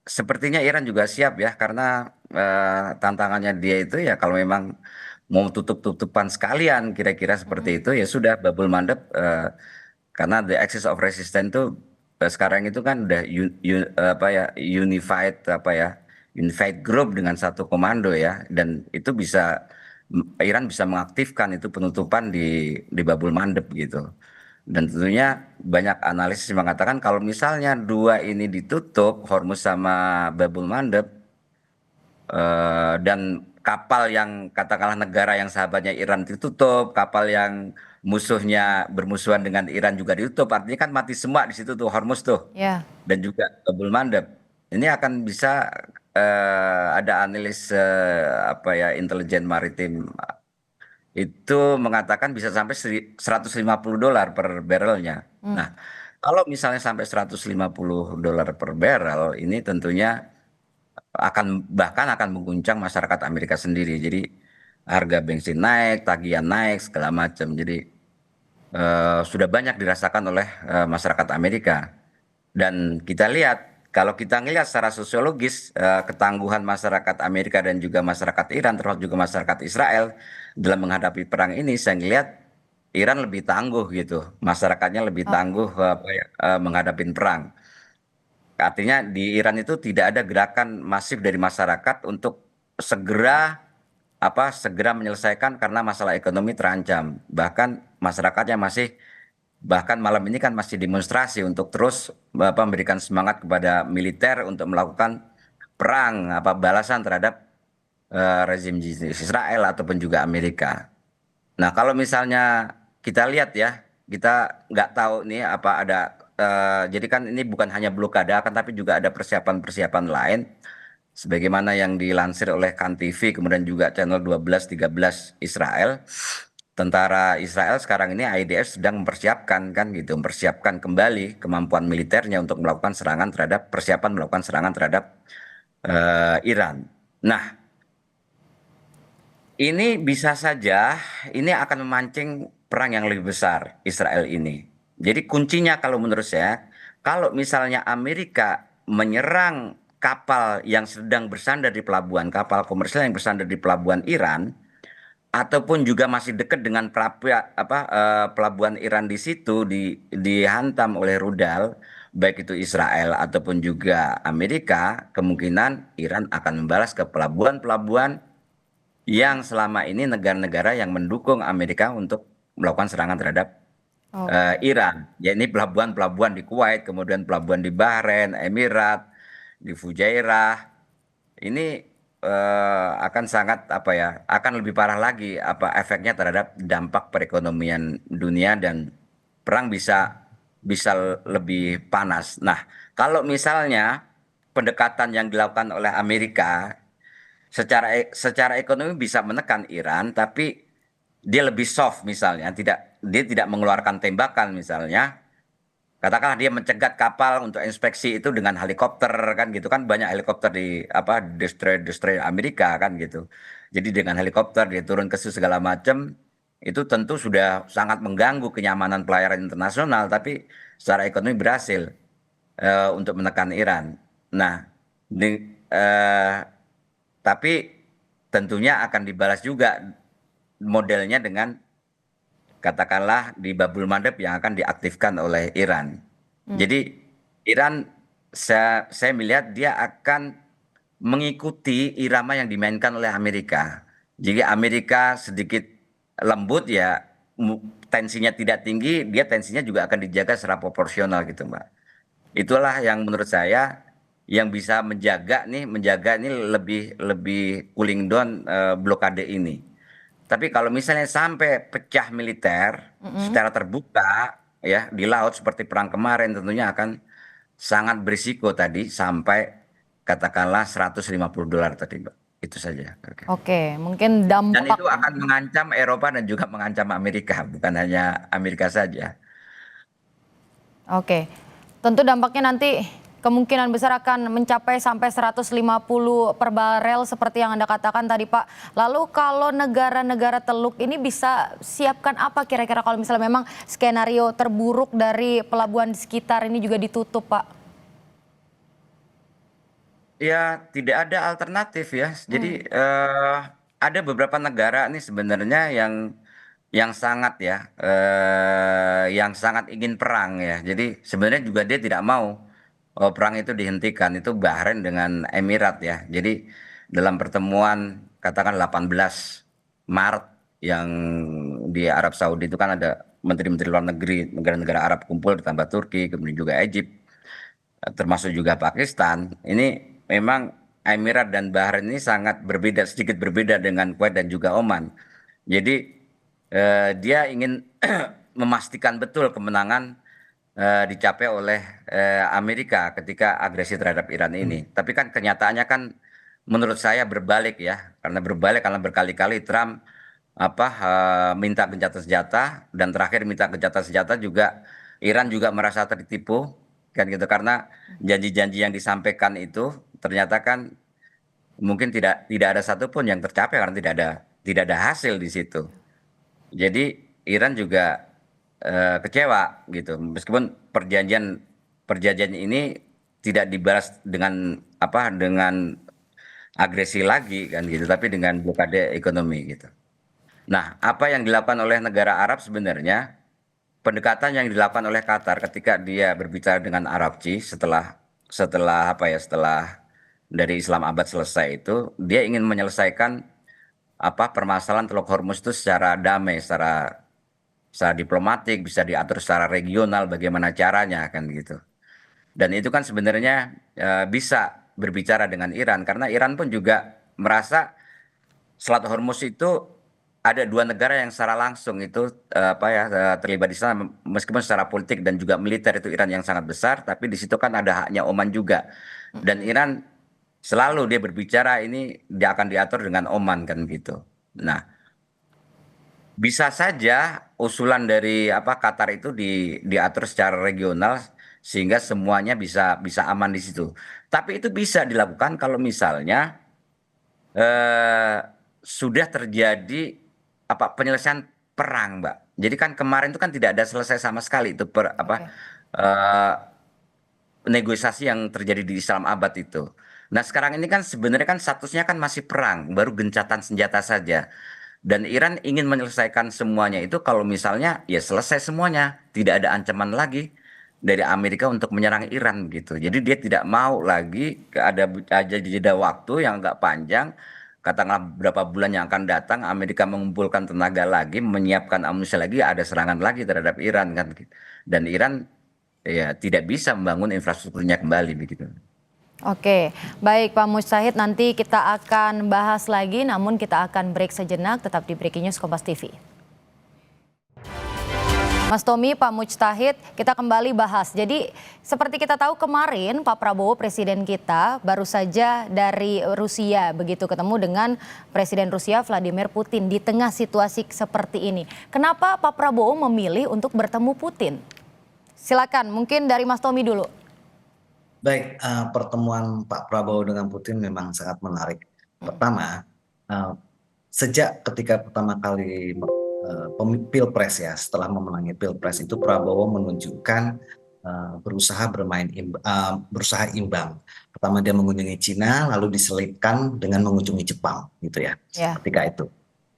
sepertinya Iran juga siap ya, karena tantangannya dia itu ya kalau memang mau tutup-tutupan sekalian, kira-kira seperti itu ya sudah babul mandep, karena the axis of resistance tuh sekarang itu kan udah unified group dengan satu komando ya, dan itu bisa Iran bisa mengaktifkan itu penutupan di babul mandeb gitu. Dan tentunya banyak analisis mengatakan kalau misalnya dua ini ditutup, Hormuz sama Babul Mandeb, dan kapal yang katakanlah negara yang sahabatnya Iran ditutup, kapal yang musuhnya bermusuhan dengan Iran juga ditutup, artinya kan mati semua di situ tuh Hormuz tuh, ya. dan juga Babul Mandeb. Ini akan bisa ada analis intelijen maritim itu mengatakan bisa sampai $150 per barrelnya. Nah, kalau misalnya sampai $150 per barrel, ini tentunya bahkan akan mengguncang masyarakat Amerika sendiri. Jadi harga bensin naik, tagihan naik, segala macam. Jadi sudah banyak dirasakan oleh masyarakat Amerika. Dan kita lihat, kalau kita ngelihat secara sosiologis, ketangguhan masyarakat Amerika dan juga masyarakat Iran, termasuk juga masyarakat Israel dalam menghadapi perang ini, saya ngelihat Iran lebih tangguh gitu, masyarakatnya lebih tangguh menghadapi perang. Artinya di Iran itu tidak ada gerakan masif dari masyarakat untuk segera menyelesaikan karena masalah ekonomi terancam. Bahkan masyarakatnya masih bahkan malam ini kan masih demonstrasi untuk terus memberikan semangat kepada militer untuk melakukan perang balasan terhadap rezim Israel ataupun juga Amerika. Nah, kalau misalnya kita lihat ya, kita nggak tahu nih apa ada, jadi kan ini bukan hanya blokade, akan tapi juga ada persiapan-persiapan lain, sebagaimana yang dilansir oleh KAN TV, kemudian juga channel 12, 13 Israel. Tentara Israel sekarang ini IDF sedang mempersiapkan kan gitu, mempersiapkan kembali kemampuan militernya untuk melakukan persiapan melakukan serangan terhadap Iran. Nah, ini bisa saja ini akan memancing perang yang lebih besar Israel ini. Jadi kuncinya kalau menurut saya, kalau misalnya Amerika menyerang kapal yang sedang bersandar di pelabuhan, kapal komersial yang bersandar di pelabuhan Iran, ataupun juga masih dekat dengan pelabuhan Iran di situ dihantam oleh rudal, baik itu Israel ataupun juga Amerika, kemungkinan Iran akan membalas ke pelabuhan-pelabuhan yang selama ini negara-negara yang mendukung Amerika untuk melakukan serangan terhadap Oke. Iran. Ya ini pelabuhan-pelabuhan di Kuwait, kemudian pelabuhan di Bahrain, Emirat, di Fujairah. Ini akan sangat akan lebih parah lagi efeknya terhadap dampak perekonomian dunia, dan perang bisa bisa lebih panas. Nah, kalau misalnya pendekatan yang dilakukan oleh Amerika secara ekonomi bisa menekan Iran, tapi dia lebih soft misalnya, dia tidak mengeluarkan tembakan misalnya. Katakanlah dia mencegat kapal untuk inspeksi itu dengan helikopter kan gitu kan, banyak helikopter di destroyer Amerika kan gitu. Jadi dengan helikopter dia turun ke situ segala macam, itu tentu sudah sangat mengganggu kenyamanan pelayaran internasional, tapi secara ekonomi berhasil untuk menekan Iran. Nah, eh, tapi tentunya akan dibalas juga modelnya dengan katakanlah di Babul Mandeb yang akan diaktifkan oleh Iran. Jadi Iran saya melihat dia akan mengikuti irama yang dimainkan oleh Amerika. Jadi Amerika sedikit lembut ya, tensinya tidak tinggi, dia tensinya juga akan dijaga secara proporsional gitu, Mbak. Itulah yang menurut saya yang bisa menjaga ini lebih lebih cooling down blokade ini. Tapi kalau misalnya sampai pecah militer Mm-mm. secara terbuka ya di laut seperti perang kemarin tentunya akan sangat berisiko tadi sampai katakanlah $150 tadi, Mbak. Itu saja. Oke. Oke, mungkin Dan dampak. itu akan mengancam Eropa dan juga mengancam Amerika, bukan hanya Amerika saja. Oke, tentu dampaknya nanti kemungkinan besar akan mencapai sampai 150 per barel seperti yang Anda katakan tadi, Pak. Lalu kalau negara-negara Teluk ini bisa siapkan apa kira-kira kalau misalnya memang skenario terburuk dari pelabuhan di sekitar ini juga ditutup, Pak? Ya, tidak ada alternatif ya. Hmm, Jadi ada beberapa negara nih sebenarnya yang sangat ya, yang sangat ingin perang ya. Jadi sebenarnya juga dia tidak mau perang itu dihentikan. Itu Bahrain dengan Emirat ya. Jadi dalam pertemuan katakan 18 Maret yang di Arab Saudi itu kan ada menteri-menteri luar negeri negara-negara Arab kumpul ditambah Turki, kemudian juga Egypt, termasuk juga Pakistan. Ini memang Emirat dan Bahrain ini sangat berbeda, sedikit berbeda dengan Kuwait dan juga Oman. Jadi dia ingin memastikan betul kemenangan dicapai oleh Amerika ketika agresi terhadap Iran ini. Tapi kan kenyataannya kan menurut saya berbalik ya, karena berbalik karena berkali-kali Trump minta gencatan senjata dan terakhir minta gencatan senjata juga Iran juga merasa tertipu kan gitu karena janji-janji yang disampaikan itu ternyata kan mungkin tidak tidak ada satupun yang tercapai karena tidak ada hasil di situ. Jadi Iran juga kecewa gitu meskipun perjanjian perjanjian ini tidak dibalas dengan agresi lagi kan gitu tapi dengan blokade ekonomi gitu. Nah, apa yang dilakukan oleh negara Arab sebenarnya pendekatan yang dilakukan oleh Qatar ketika dia berbicara dengan Arabci setelah setelah setelah dari Islam Abad selesai itu dia ingin menyelesaikan permasalahan Teluk Hormuz itu secara damai, secara diplomatik, bisa diatur secara regional bagaimana caranya kan gitu. Dan itu kan sebenarnya bisa berbicara dengan Iran karena Iran pun juga merasa Selat Hormuz itu ada dua negara yang secara langsung itu terlibat di sana meskipun secara politik dan juga militer itu Iran yang sangat besar tapi di situ kan ada haknya Oman juga dan mm-mm. Iran selalu dia berbicara ini dia akan diatur dengan Oman kan gitu. Nah, bisa saja usulan dari Qatar itu diatur secara regional sehingga semuanya bisa bisa aman di situ. Tapi itu bisa dilakukan kalau misalnya eh, sudah terjadi penyelesaian perang, Mbak. Jadi kan kemarin itu kan tidak ada selesai sama sekali itu Oke. eh, negosiasi yang terjadi di Islam Abad itu. Nah, sekarang ini kan sebenarnya kan statusnya kan masih perang, baru gencatan senjata saja. Dan Iran ingin menyelesaikan semuanya itu kalau misalnya ya selesai semuanya, tidak ada ancaman lagi dari Amerika untuk menyerang Iran gitu. Jadi dia tidak mau lagi ada jeda waktu yang agak panjang, katakanlah beberapa bulan yang akan datang Amerika mengumpulkan tenaga lagi, menyiapkan amunisi lagi, ada serangan lagi terhadap Iran kan. Dan Iran ya tidak bisa membangun infrastrukturnya kembali begitu. Oke, baik Pak Mujtahid, nanti kita akan bahas lagi, namun kita akan break sejenak, tetap di Breaking News Kompas TV. Mas Tommy, Pak Mujtahid, kita kembali bahas. Jadi seperti kita tahu kemarin Pak Prabowo presiden kita baru saja dari Rusia begitu ketemu dengan Presiden Rusia Vladimir Putin di tengah situasi seperti ini. Kenapa Pak Prabowo memilih untuk bertemu Putin? Silakan, mungkin dari Mas Tommy dulu. Baik, pertemuan Pak Prabowo dengan Putin memang sangat menarik. Pertama, eh, sejak ketika pertama kali Pilpres ya, setelah memenangi Pilpres itu Prabowo menunjukkan berusaha imbang. Pertama dia mengunjungi Cina, lalu diselipkan dengan mengunjungi Jepang, gitu ya. Ya. Ketika itu.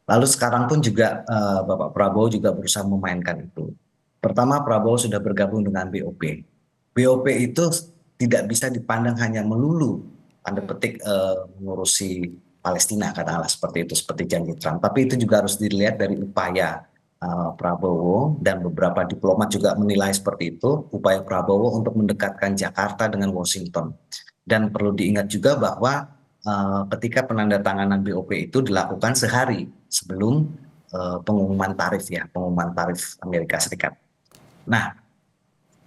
Lalu sekarang pun juga Bapak Prabowo juga berusaha memainkan itu. Pertama Prabowo sudah bergabung dengan BOP. BOP itu tidak bisa dipandang hanya melulu tanda petik mengurusi Palestina, katakanlah seperti itu, seperti janji Trump. Tapi itu juga harus dilihat dari upaya Prabowo, dan beberapa diplomat juga menilai seperti itu, upaya Prabowo untuk mendekatkan Jakarta dengan Washington. Dan perlu diingat juga bahwa ketika penandatanganan BOP itu dilakukan sehari sebelum pengumuman tarif Amerika Serikat. Nah,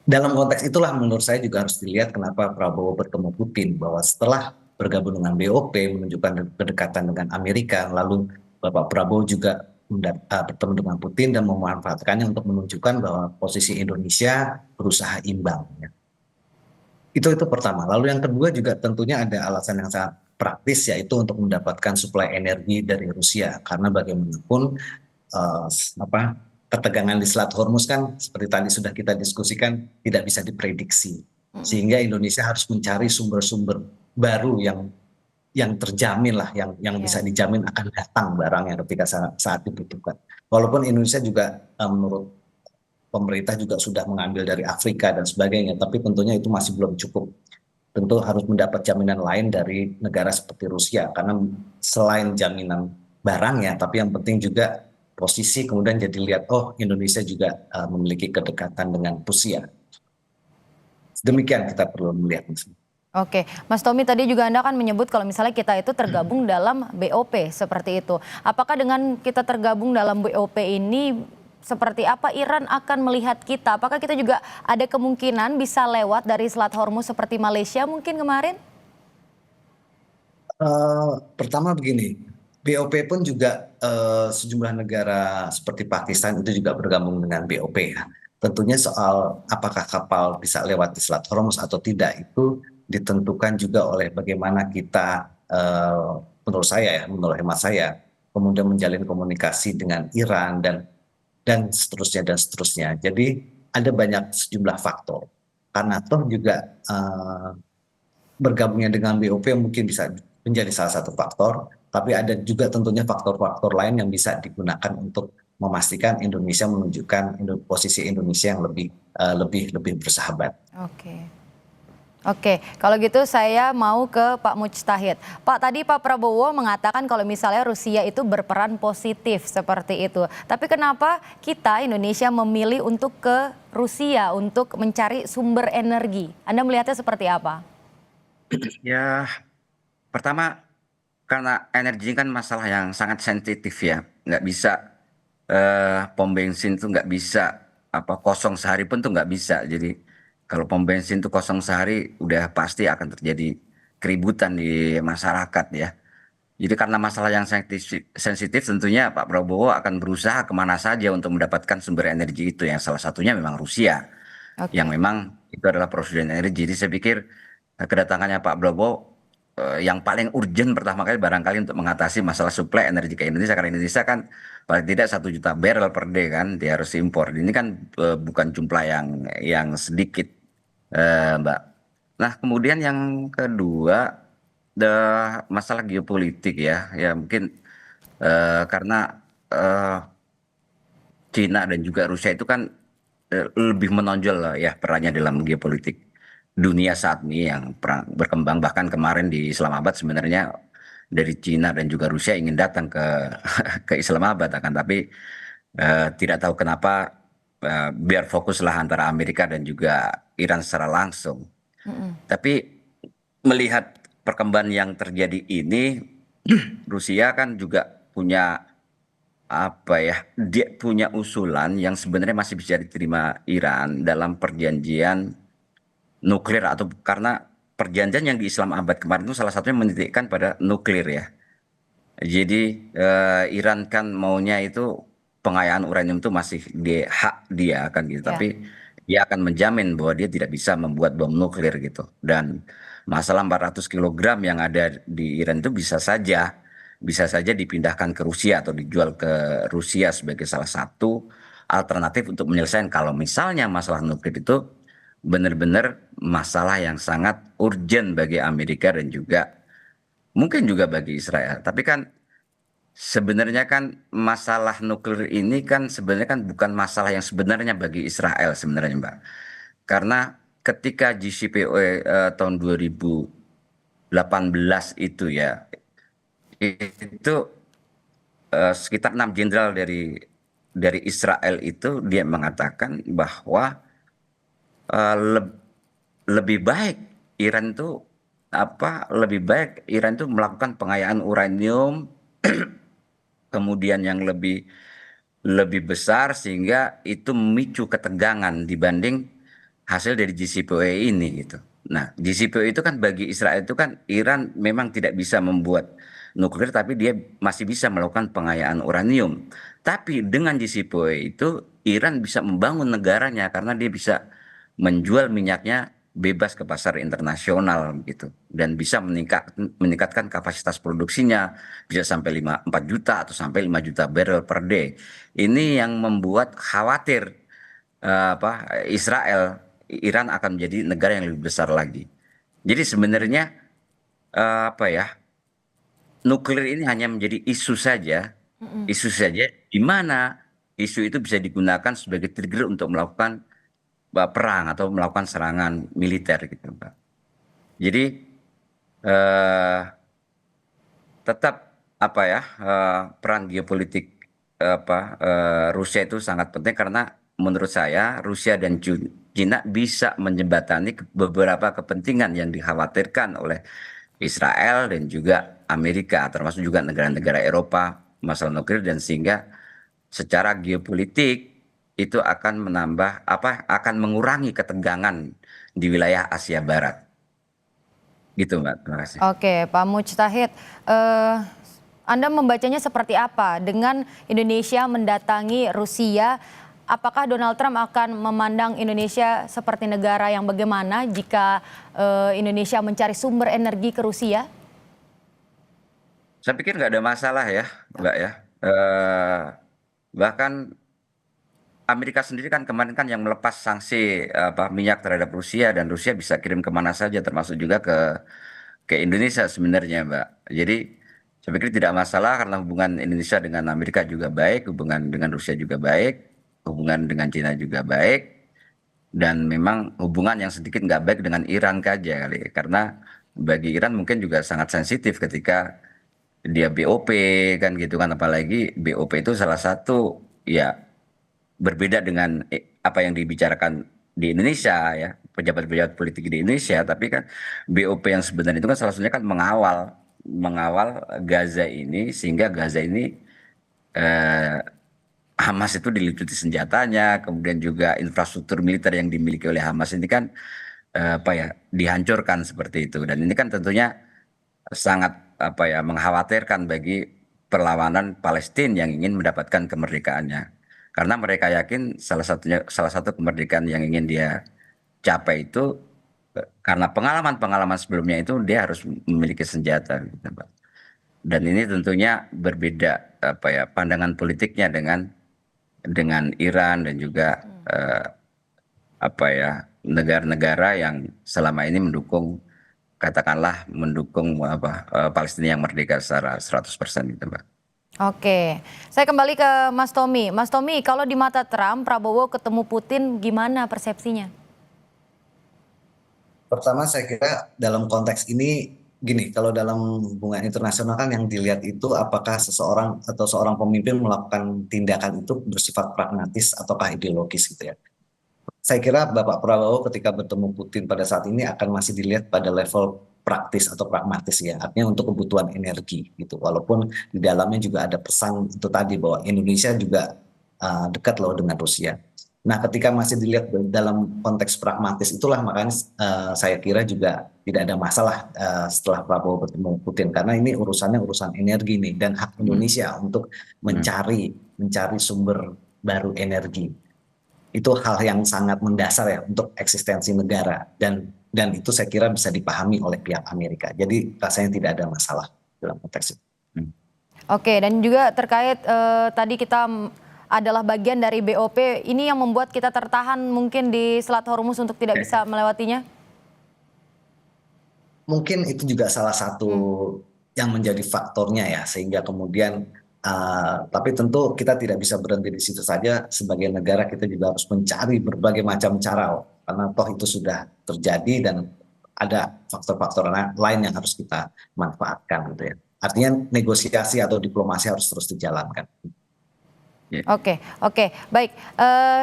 dalam konteks itulah menurut saya juga harus dilihat kenapa Prabowo bertemu Putin, bahwa setelah bergabung dengan BOP menunjukkan kedekatan dengan Amerika, lalu Bapak Prabowo juga bertemu dengan Putin dan memanfaatkannya untuk menunjukkan bahwa posisi Indonesia berusaha imbang. Ya. Itu pertama. Lalu yang kedua juga tentunya ada alasan yang sangat praktis, yaitu untuk mendapatkan suplai energi dari Rusia, karena bagaimanapun ketegangan di Selat Hormuz kan seperti tadi sudah kita diskusikan tidak bisa diprediksi, sehingga Indonesia harus mencari sumber-sumber baru yang terjamin lah, yang bisa dijamin akan datang barangnya ketika saat dibutuhkan. Walaupun Indonesia juga menurut pemerintah juga sudah mengambil dari Afrika dan sebagainya, tapi tentunya itu masih belum cukup. Tentu harus mendapat jaminan lain dari negara seperti Rusia, karena selain jaminan barangnya, tapi yang penting juga posisi, kemudian jadi lihat, oh Indonesia juga memiliki kedekatan dengan Rusia. Demikian kita perlu melihat. Oke, Mas Tommy, tadi juga Anda kan menyebut kalau misalnya kita itu tergabung dalam BOP seperti itu. Apakah dengan kita tergabung dalam BOP ini seperti apa Iran akan melihat kita? Apakah kita juga ada kemungkinan bisa lewat dari Selat Hormuz seperti Malaysia mungkin kemarin? Pertama begini, BOP pun juga sejumlah negara seperti Pakistan itu juga bergabung dengan BOP ya. Tentunya soal apakah kapal bisa lewat di Selat Hormuz atau tidak itu ditentukan juga oleh bagaimana kita, menurut hemat saya, kemudian menjalin komunikasi dengan Iran dan seterusnya. Jadi ada banyak sejumlah faktor. Karena toh juga bergabungnya dengan BOP mungkin bisa menjadi salah satu faktor, tapi ada juga tentunya faktor-faktor lain yang bisa digunakan untuk memastikan Indonesia menunjukkan posisi Indonesia yang lebih bersahabat. Oke, kalau gitu saya mau ke Pak Mujtahid. Pak, tadi Pak Prabowo mengatakan kalau misalnya Rusia itu berperan positif seperti itu. Tapi kenapa kita Indonesia memilih untuk ke Rusia untuk mencari sumber energi? Anda melihatnya seperti apa? Ya, pertama karena energi kan masalah yang sangat sensitif ya. Nggak bisa pom bensin tuh nggak bisa kosong sehari pun tuh nggak bisa. Jadi kalau pom bensin tuh kosong sehari udah pasti akan terjadi keributan di masyarakat ya. Jadi karena masalah yang sensitif tentunya Pak Prabowo akan berusaha kemana saja untuk mendapatkan sumber energi itu, yang salah satunya memang Rusia, yang memang itu adalah provider energi. Jadi saya pikir kedatangannya Pak Prabowo yang paling urgent pertama kali barangkali untuk mengatasi masalah suplai energi ke Indonesia, karena Indonesia kan paling tidak 1 juta barrel per day kan dia harus impor. Ini kan bukan jumlah yang sedikit, Mbak. Nah, kemudian yang kedua, masalah geopolitik ya mungkin karena Cina dan juga Rusia itu kan lebih menonjol lah ya perannya dalam geopolitik dunia saat ini yang berkembang. Bahkan kemarin di Islamabad sebenarnya dari Cina dan juga Rusia ingin datang ke ke Islamabad, tapi tidak tahu kenapa biar fokuslah antara Amerika dan juga Iran secara langsung. Tapi melihat perkembangan yang terjadi ini, Rusia kan juga punya dia punya usulan yang sebenarnya masih bisa diterima Iran dalam perjanjian nuklir, atau karena perjanjian yang di Islamabad kemarin itu salah satunya menitikkan pada nuklir ya. Jadi Iran kan maunya itu pengayaan uranium itu masih di hak dia kan gitu, tapi dia akan menjamin bahwa dia tidak bisa membuat bom nuklir gitu. Dan masalah 400 kg yang ada di Iran itu bisa saja dipindahkan ke Rusia atau dijual ke Rusia sebagai salah satu alternatif untuk menyelesaikan kalau misalnya masalah nuklir itu benar-benar masalah yang sangat urgent bagi Amerika dan juga mungkin juga bagi Israel. Tapi kan sebenarnya kan masalah nuklir ini kan sebenarnya kan bukan masalah yang sebenarnya bagi Israel sebenarnya, Mbak. Karena ketika JCPOA tahun 2015 itu ya, itu sekitar 6 jenderal dari Israel itu dia mengatakan bahwa eh, leb- lebih baik Iran itu lebih baik Iran itu melakukan pengayaan uranium kemudian yang lebih lebih besar sehingga itu memicu ketegangan dibanding hasil dari JCPOA ini gitu. Nah, JCPOA itu kan bagi Israel itu kan Iran memang tidak bisa membuat nuklir tapi dia masih bisa melakukan pengayaan uranium. Tapi dengan JCPOA itu Iran bisa membangun negaranya karena dia bisa menjual minyaknya bebas ke pasar internasional gitu dan bisa meningkatkan kapasitas produksinya bisa sampai 4 juta atau sampai 5 juta barrel per day. Ini yang membuat khawatir Israel, Iran akan menjadi negara yang lebih besar lagi. Jadi sebenarnya apa ya, nuklir ini hanya menjadi isu saja, di mana isu itu bisa digunakan sebagai trigger untuk melakukan perang atau melakukan serangan militer gitu, Mbak. Jadi eh, tetap peran geopolitik Rusia itu sangat penting karena menurut saya Rusia dan Cina bisa menjembatani beberapa kepentingan yang dikhawatirkan oleh Israel dan juga Amerika termasuk juga negara-negara Eropa masalah nuklir dan sehingga secara geopolitik itu akan akan mengurangi ketegangan di wilayah Asia Barat gitu Mbak. Terima kasih. Oke, Pak Mujtahid, Anda membacanya seperti apa dengan Indonesia mendatangi Rusia? Apakah Donald Trump akan memandang Indonesia seperti negara yang bagaimana jika Indonesia mencari sumber energi ke Rusia? Saya pikir nggak ada masalah ya, Mbak ya. Bahkan Amerika sendiri kan kemarin kan yang melepas sanksi minyak terhadap Rusia dan Rusia bisa kirim kemana saja termasuk juga ke Indonesia sebenarnya Mbak. Jadi saya pikir tidak masalah karena hubungan Indonesia dengan Amerika juga baik, hubungan dengan Rusia juga baik, hubungan dengan Cina juga baik, dan memang hubungan yang sedikit nggak baik dengan Iran saja kali. Karena bagi Iran mungkin juga sangat sensitif ketika dia BOP kan gitu kan, apalagi BOP itu salah satu ya berbeda dengan apa yang dibicarakan di Indonesia ya pejabat-pejabat politik di Indonesia tapi kan BOP yang sebenarnya itu kan salah satunya kan mengawal mengawal Gaza ini sehingga Gaza ini eh, Hamas itu diliputi senjatanya kemudian juga infrastruktur militer yang dimiliki oleh Hamas ini kan dihancurkan seperti itu dan ini kan tentunya sangat mengkhawatirkan bagi perlawanan Palestina yang ingin mendapatkan kemerdekaannya. Karena mereka yakin salah satu kemerdekaan yang ingin dia capai itu karena pengalaman-pengalaman sebelumnya itu dia harus memiliki senjata gitu, Pak. Dan ini tentunya berbeda pandangan politiknya dengan Iran dan juga negara-negara yang selama ini mendukung Palestina yang merdeka secara 100% gitu, Mbak. Oke, saya kembali ke Mas Tommy. Mas Tommy, kalau di mata Trump, Prabowo ketemu Putin, gimana persepsinya? Pertama saya kira dalam konteks ini gini, kalau dalam hubungan internasional kan yang dilihat itu apakah seseorang atau seorang pemimpin melakukan tindakan itu bersifat pragmatis ataukah ideologis gitu ya. Saya kira Bapak Prabowo ketika bertemu Putin pada saat ini akan masih dilihat pada level praktis atau pragmatis ya, artinya untuk kebutuhan energi gitu. Walaupun di dalamnya juga ada pesan itu tadi bahwa Indonesia juga dekat loh dengan Rusia. Nah, ketika masih dilihat dalam konteks pragmatis itulah makanya saya kira juga tidak ada masalah setelah Prabowo bertemu Putin karena ini urusannya urusan energi nih dan hak Indonesia untuk mencari sumber baru energi. Itu hal yang sangat mendasar ya untuk eksistensi negara dan itu saya kira bisa dipahami oleh pihak Amerika. Jadi rasanya tidak ada masalah dalam konteks itu. Oke, dan juga terkait tadi kita adalah bagian dari BOP, ini yang membuat kita tertahan mungkin di Selat Hormuz untuk tidak bisa melewatinya? Mungkin itu juga salah satu yang menjadi faktornya ya, sehingga kemudian tapi tentu kita tidak bisa berhenti di situ saja. Sebagai negara kita juga harus mencari berbagai macam cara, karena toh itu sudah terjadi dan ada faktor-faktor lain yang harus kita manfaatkan gitu ya. Artinya negosiasi atau diplomasi harus terus dijalankan. Ya. Oke, oke, baik.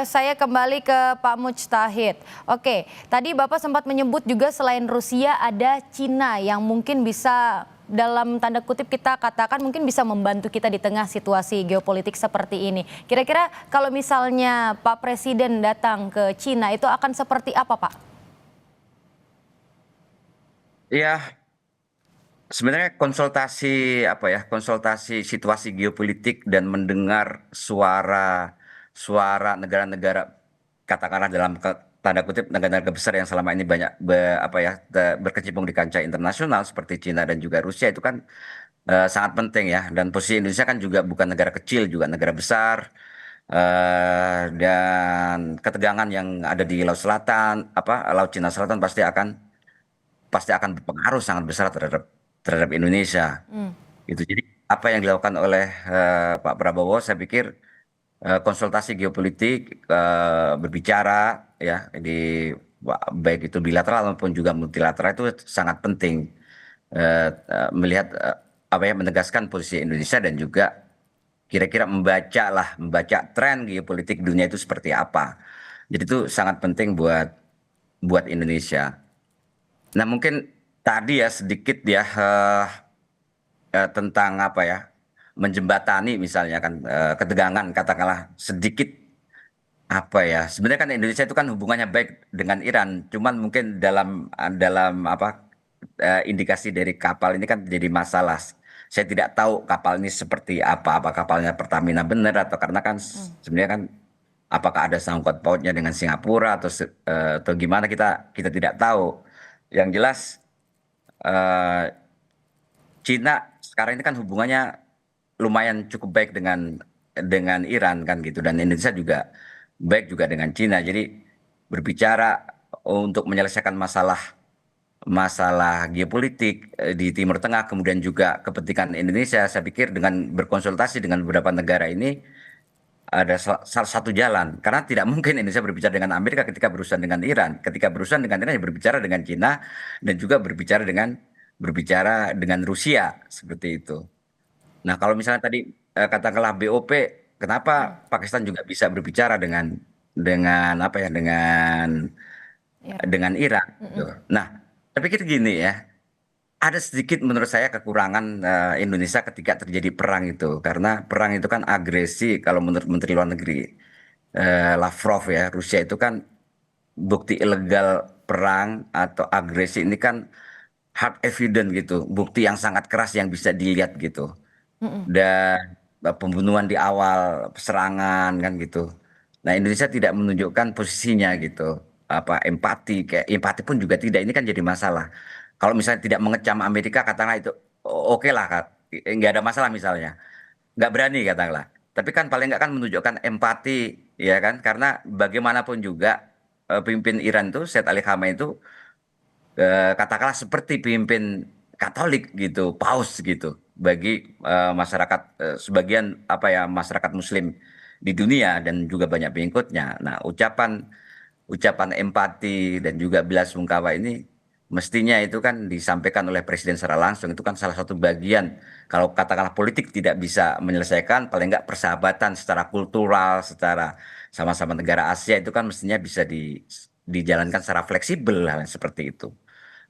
Saya kembali ke Pak Mujtahid. Oke, tadi Bapak sempat menyebut juga selain Rusia ada Cina yang mungkin bisa dalam tanda kutip kita katakan mungkin bisa membantu kita di tengah situasi geopolitik seperti ini. Kira-kira kalau misalnya Pak Presiden datang ke Cina itu akan seperti apa, Pak? Ya, sebenarnya konsultasi situasi geopolitik dan mendengar suara negara-negara, katakanlah dalam tanda kutip negara-negara besar yang selama ini banyak berkecimpung di kancah internasional seperti Cina dan juga Rusia itu kan sangat penting ya. Dan posisi Indonesia kan juga bukan negara kecil, juga negara besar. Dan ketegangan yang ada di Laut Selatan, Laut Cina Selatan pasti akan berpengaruh sangat besar terhadap Indonesia. Itu jadi apa yang dilakukan oleh Pak Prabowo, saya pikir konsultasi geopolitik, berbicara ya baik itu bilateral maupun juga multilateral itu sangat penting, melihat menegaskan posisi Indonesia dan juga kira-kira membaca tren geopolitik dunia itu seperti apa. Jadi itu sangat penting buat Indonesia. Nah, mungkin tadi ya sedikit ya tentang menjembatani misalnya kan ketegangan, katakanlah sedikit sebenarnya kan Indonesia itu kan hubungannya baik dengan Iran, cuman mungkin dalam dalam indikasi dari kapal ini kan jadi masalah. Saya tidak tahu kapal ini seperti apa kapalnya Pertamina benar atau karena kan sebenarnya kan apakah ada sangkut pautnya dengan Singapura atau gimana, kita tidak tahu. Yang jelas eh, Cina sekarang ini kan hubungannya lumayan cukup baik dengan Iran kan gitu, dan Indonesia juga baik juga dengan Cina. Jadi berbicara untuk menyelesaikan masalah geopolitik di Timur Tengah, kemudian juga kepentingan Indonesia, saya pikir dengan berkonsultasi dengan beberapa negara ini ada salah satu jalan. Karena tidak mungkin Indonesia berbicara dengan Amerika ketika berurusan dengan Iran. Ketika berurusan dengan Iran, ya berbicara dengan Cina dan juga berbicara dengan Rusia seperti itu. Nah, kalau misalnya tadi katakanlah BOP, kenapa Pakistan juga bisa berbicara dengan apa ya Iran. dengan Iran gitu. Nah, saya pikir gini ya, ada sedikit menurut saya kekurangan Indonesia ketika terjadi perang itu, karena perang itu kan agresi. Kalau menurut Menteri Luar Negeri Lavrov ya, Rusia itu kan bukti ilegal perang atau agresi ini kan hard evidence gitu, bukti yang sangat keras yang bisa dilihat gitu. Dan pembunuhan di awal serangan kan gitu. Nah, Indonesia tidak menunjukkan posisinya gitu. Empati, kayak empati pun juga tidak. Ini kan jadi masalah. Kalau misalnya tidak mengecam Amerika, katakanlah itu oke lah, Kak. Nggak ada masalah misalnya. Nggak berani katakanlah. Tapi kan paling nggak kan menunjukkan empati, ya kan? Karena bagaimanapun juga pemimpin Iran itu, Said Ali Khamenei itu katakanlah seperti pemimpin Katolik gitu, paus gitu bagi masyarakat, sebagian masyarakat Muslim di dunia dan juga banyak pengikutnya. Nah, ucapan ucapan empati dan juga belasungkawa ini mestinya itu kan disampaikan oleh Presiden secara langsung. Itu kan salah satu bagian, kalau katakanlah politik tidak bisa menyelesaikan, paling nggak persahabatan secara kultural, secara sama-sama negara Asia itu kan mestinya bisa dijalankan secara fleksibel lah seperti itu.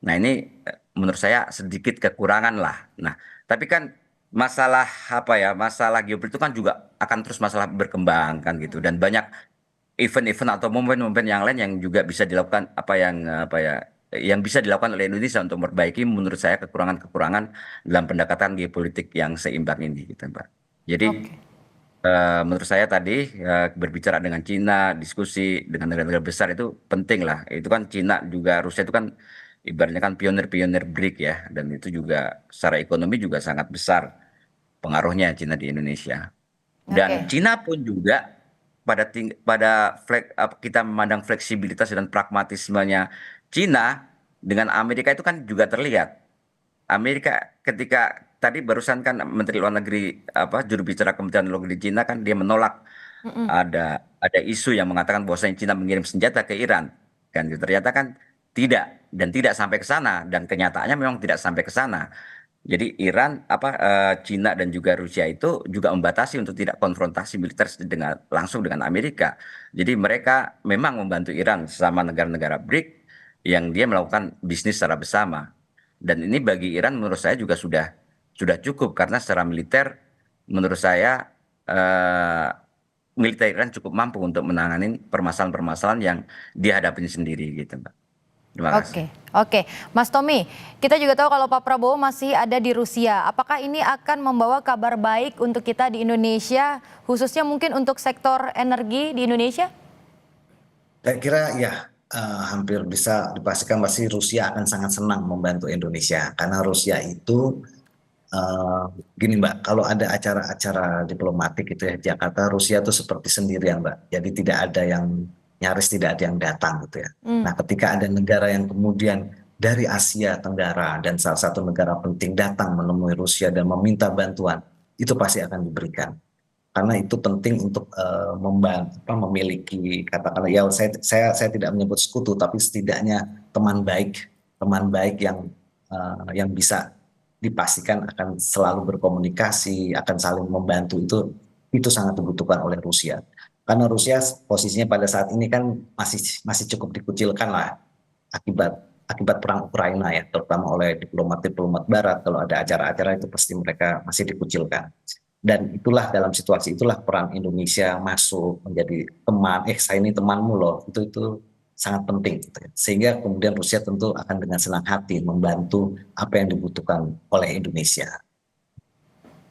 Nah, ini menurut saya sedikit kekurangan lah. Nah, tapi kan masalah geopolitik itu kan juga akan terus masalah berkembang kan gitu, dan banyak event-event atau momen-momen yang lain yang juga bisa dilakukan, yang bisa dilakukan oleh Indonesia untuk memperbaiki menurut saya kekurangan-kekurangan dalam pendekatan geopolitik yang seimbang ini gitu, Mbak. Jadi Oke. menurut saya tadi berbicara dengan Cina, diskusi dengan negara-negara besar itu penting lah. Itu kan Cina juga Rusia itu kan ibaratnya kan pionir-pionir BRIC ya, dan itu juga secara ekonomi juga sangat besar pengaruhnya Cina di Indonesia. Dan Oke. Cina pun juga kita memandang fleksibilitas dan pragmatismenya Cina dengan Amerika itu kan juga terlihat. Amerika ketika tadi barusan kan Menteri Luar Negeri juru bicara Kementerian Luar Negeri Cina kan dia menolak ada isu yang mengatakan bahwa Cina mengirim senjata ke Iran kan gitu. Ternyata kan tidak, dan tidak sampai ke sana, dan kenyataannya memang tidak sampai ke sana. Jadi Iran, Cina dan juga Rusia itu juga membatasi untuk tidak konfrontasi militer langsung dengan Amerika. Jadi mereka memang membantu Iran sesama negara-negara BRIC yang dia melakukan bisnis secara bersama. Dan ini bagi Iran menurut saya juga sudah cukup, karena secara militer menurut saya eh, militer Iran cukup mampu untuk menangani permasalahan-permasalahan yang dihadapi sendiri gitu, Mbak. Terima kasih. Oke, oke. Mas Tommy, kita juga tahu kalau Pak Prabowo masih ada di Rusia. Apakah ini akan membawa kabar baik untuk kita di Indonesia, khususnya mungkin untuk sektor energi di Indonesia? Saya kira ya hampir bisa dipastikan pasti Rusia akan sangat senang membantu Indonesia karena Rusia itu eh, gini Mbak, kalau ada acara-acara diplomatik itu ya Jakarta, Rusia itu seperti sendirian Mbak. Jadi tidak ada yang nyaris tidak ada yang datang gitu ya. Nah, ketika ada negara yang kemudian dari Asia Tenggara dan salah satu negara penting datang menemui Rusia dan meminta bantuan, itu pasti akan diberikan karena itu penting untuk memiliki katakanlah ya saya tidak menyebut sekutu tapi setidaknya teman baik yang bisa dipastikan akan selalu berkomunikasi akan saling membantu itu sangat dibutuhkan oleh Rusia karena Rusia posisinya pada saat ini kan masih cukup dikucilkan lah akibat akibat perang Ukraina ya terutama oleh diplomat-diplomat Barat kalau ada acara-acara itu pasti mereka masih dikucilkan dan itulah dalam situasi itulah peran Indonesia masuk menjadi teman saya ini temanmu loh itu sangat penting gitu ya. Sehingga kemudian Rusia tentu akan dengan senang hati membantu apa yang dibutuhkan oleh Indonesia.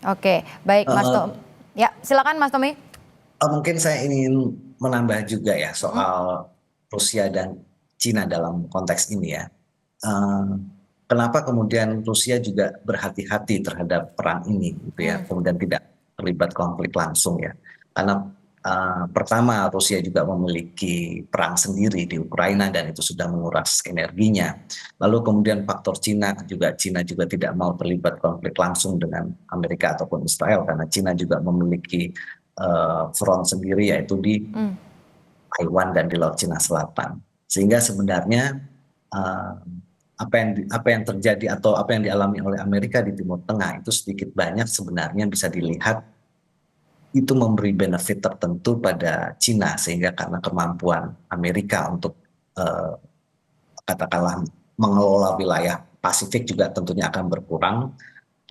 Oke, baik Mas Eh, Tommy. Ya, silakan Mas Tommy. Mungkin saya ingin menambah juga ya soal Rusia dan Cina dalam konteks ini ya. Eh, Kenapa kemudian Rusia juga berhati-hati terhadap perang ini gitu ya, kemudian tidak terlibat konflik langsung ya. Karena pertama Rusia juga memiliki perang sendiri di Ukraina dan itu sudah menguras energinya. Lalu kemudian faktor Cina juga tidak mau terlibat konflik langsung dengan Amerika ataupun Israel karena Cina juga memiliki front sendiri yaitu di Taiwan dan di Laut Cina Selatan. Sehingga sebenarnya uh, apa yang terjadi atau apa yang dialami oleh Amerika di Timur Tengah itu sedikit banyak sebenarnya bisa dilihat itu memberi benefit tertentu pada Cina sehingga karena kemampuan Amerika untuk uh, katakanlah mengelola wilayah Pasifik juga tentunya akan berkurang.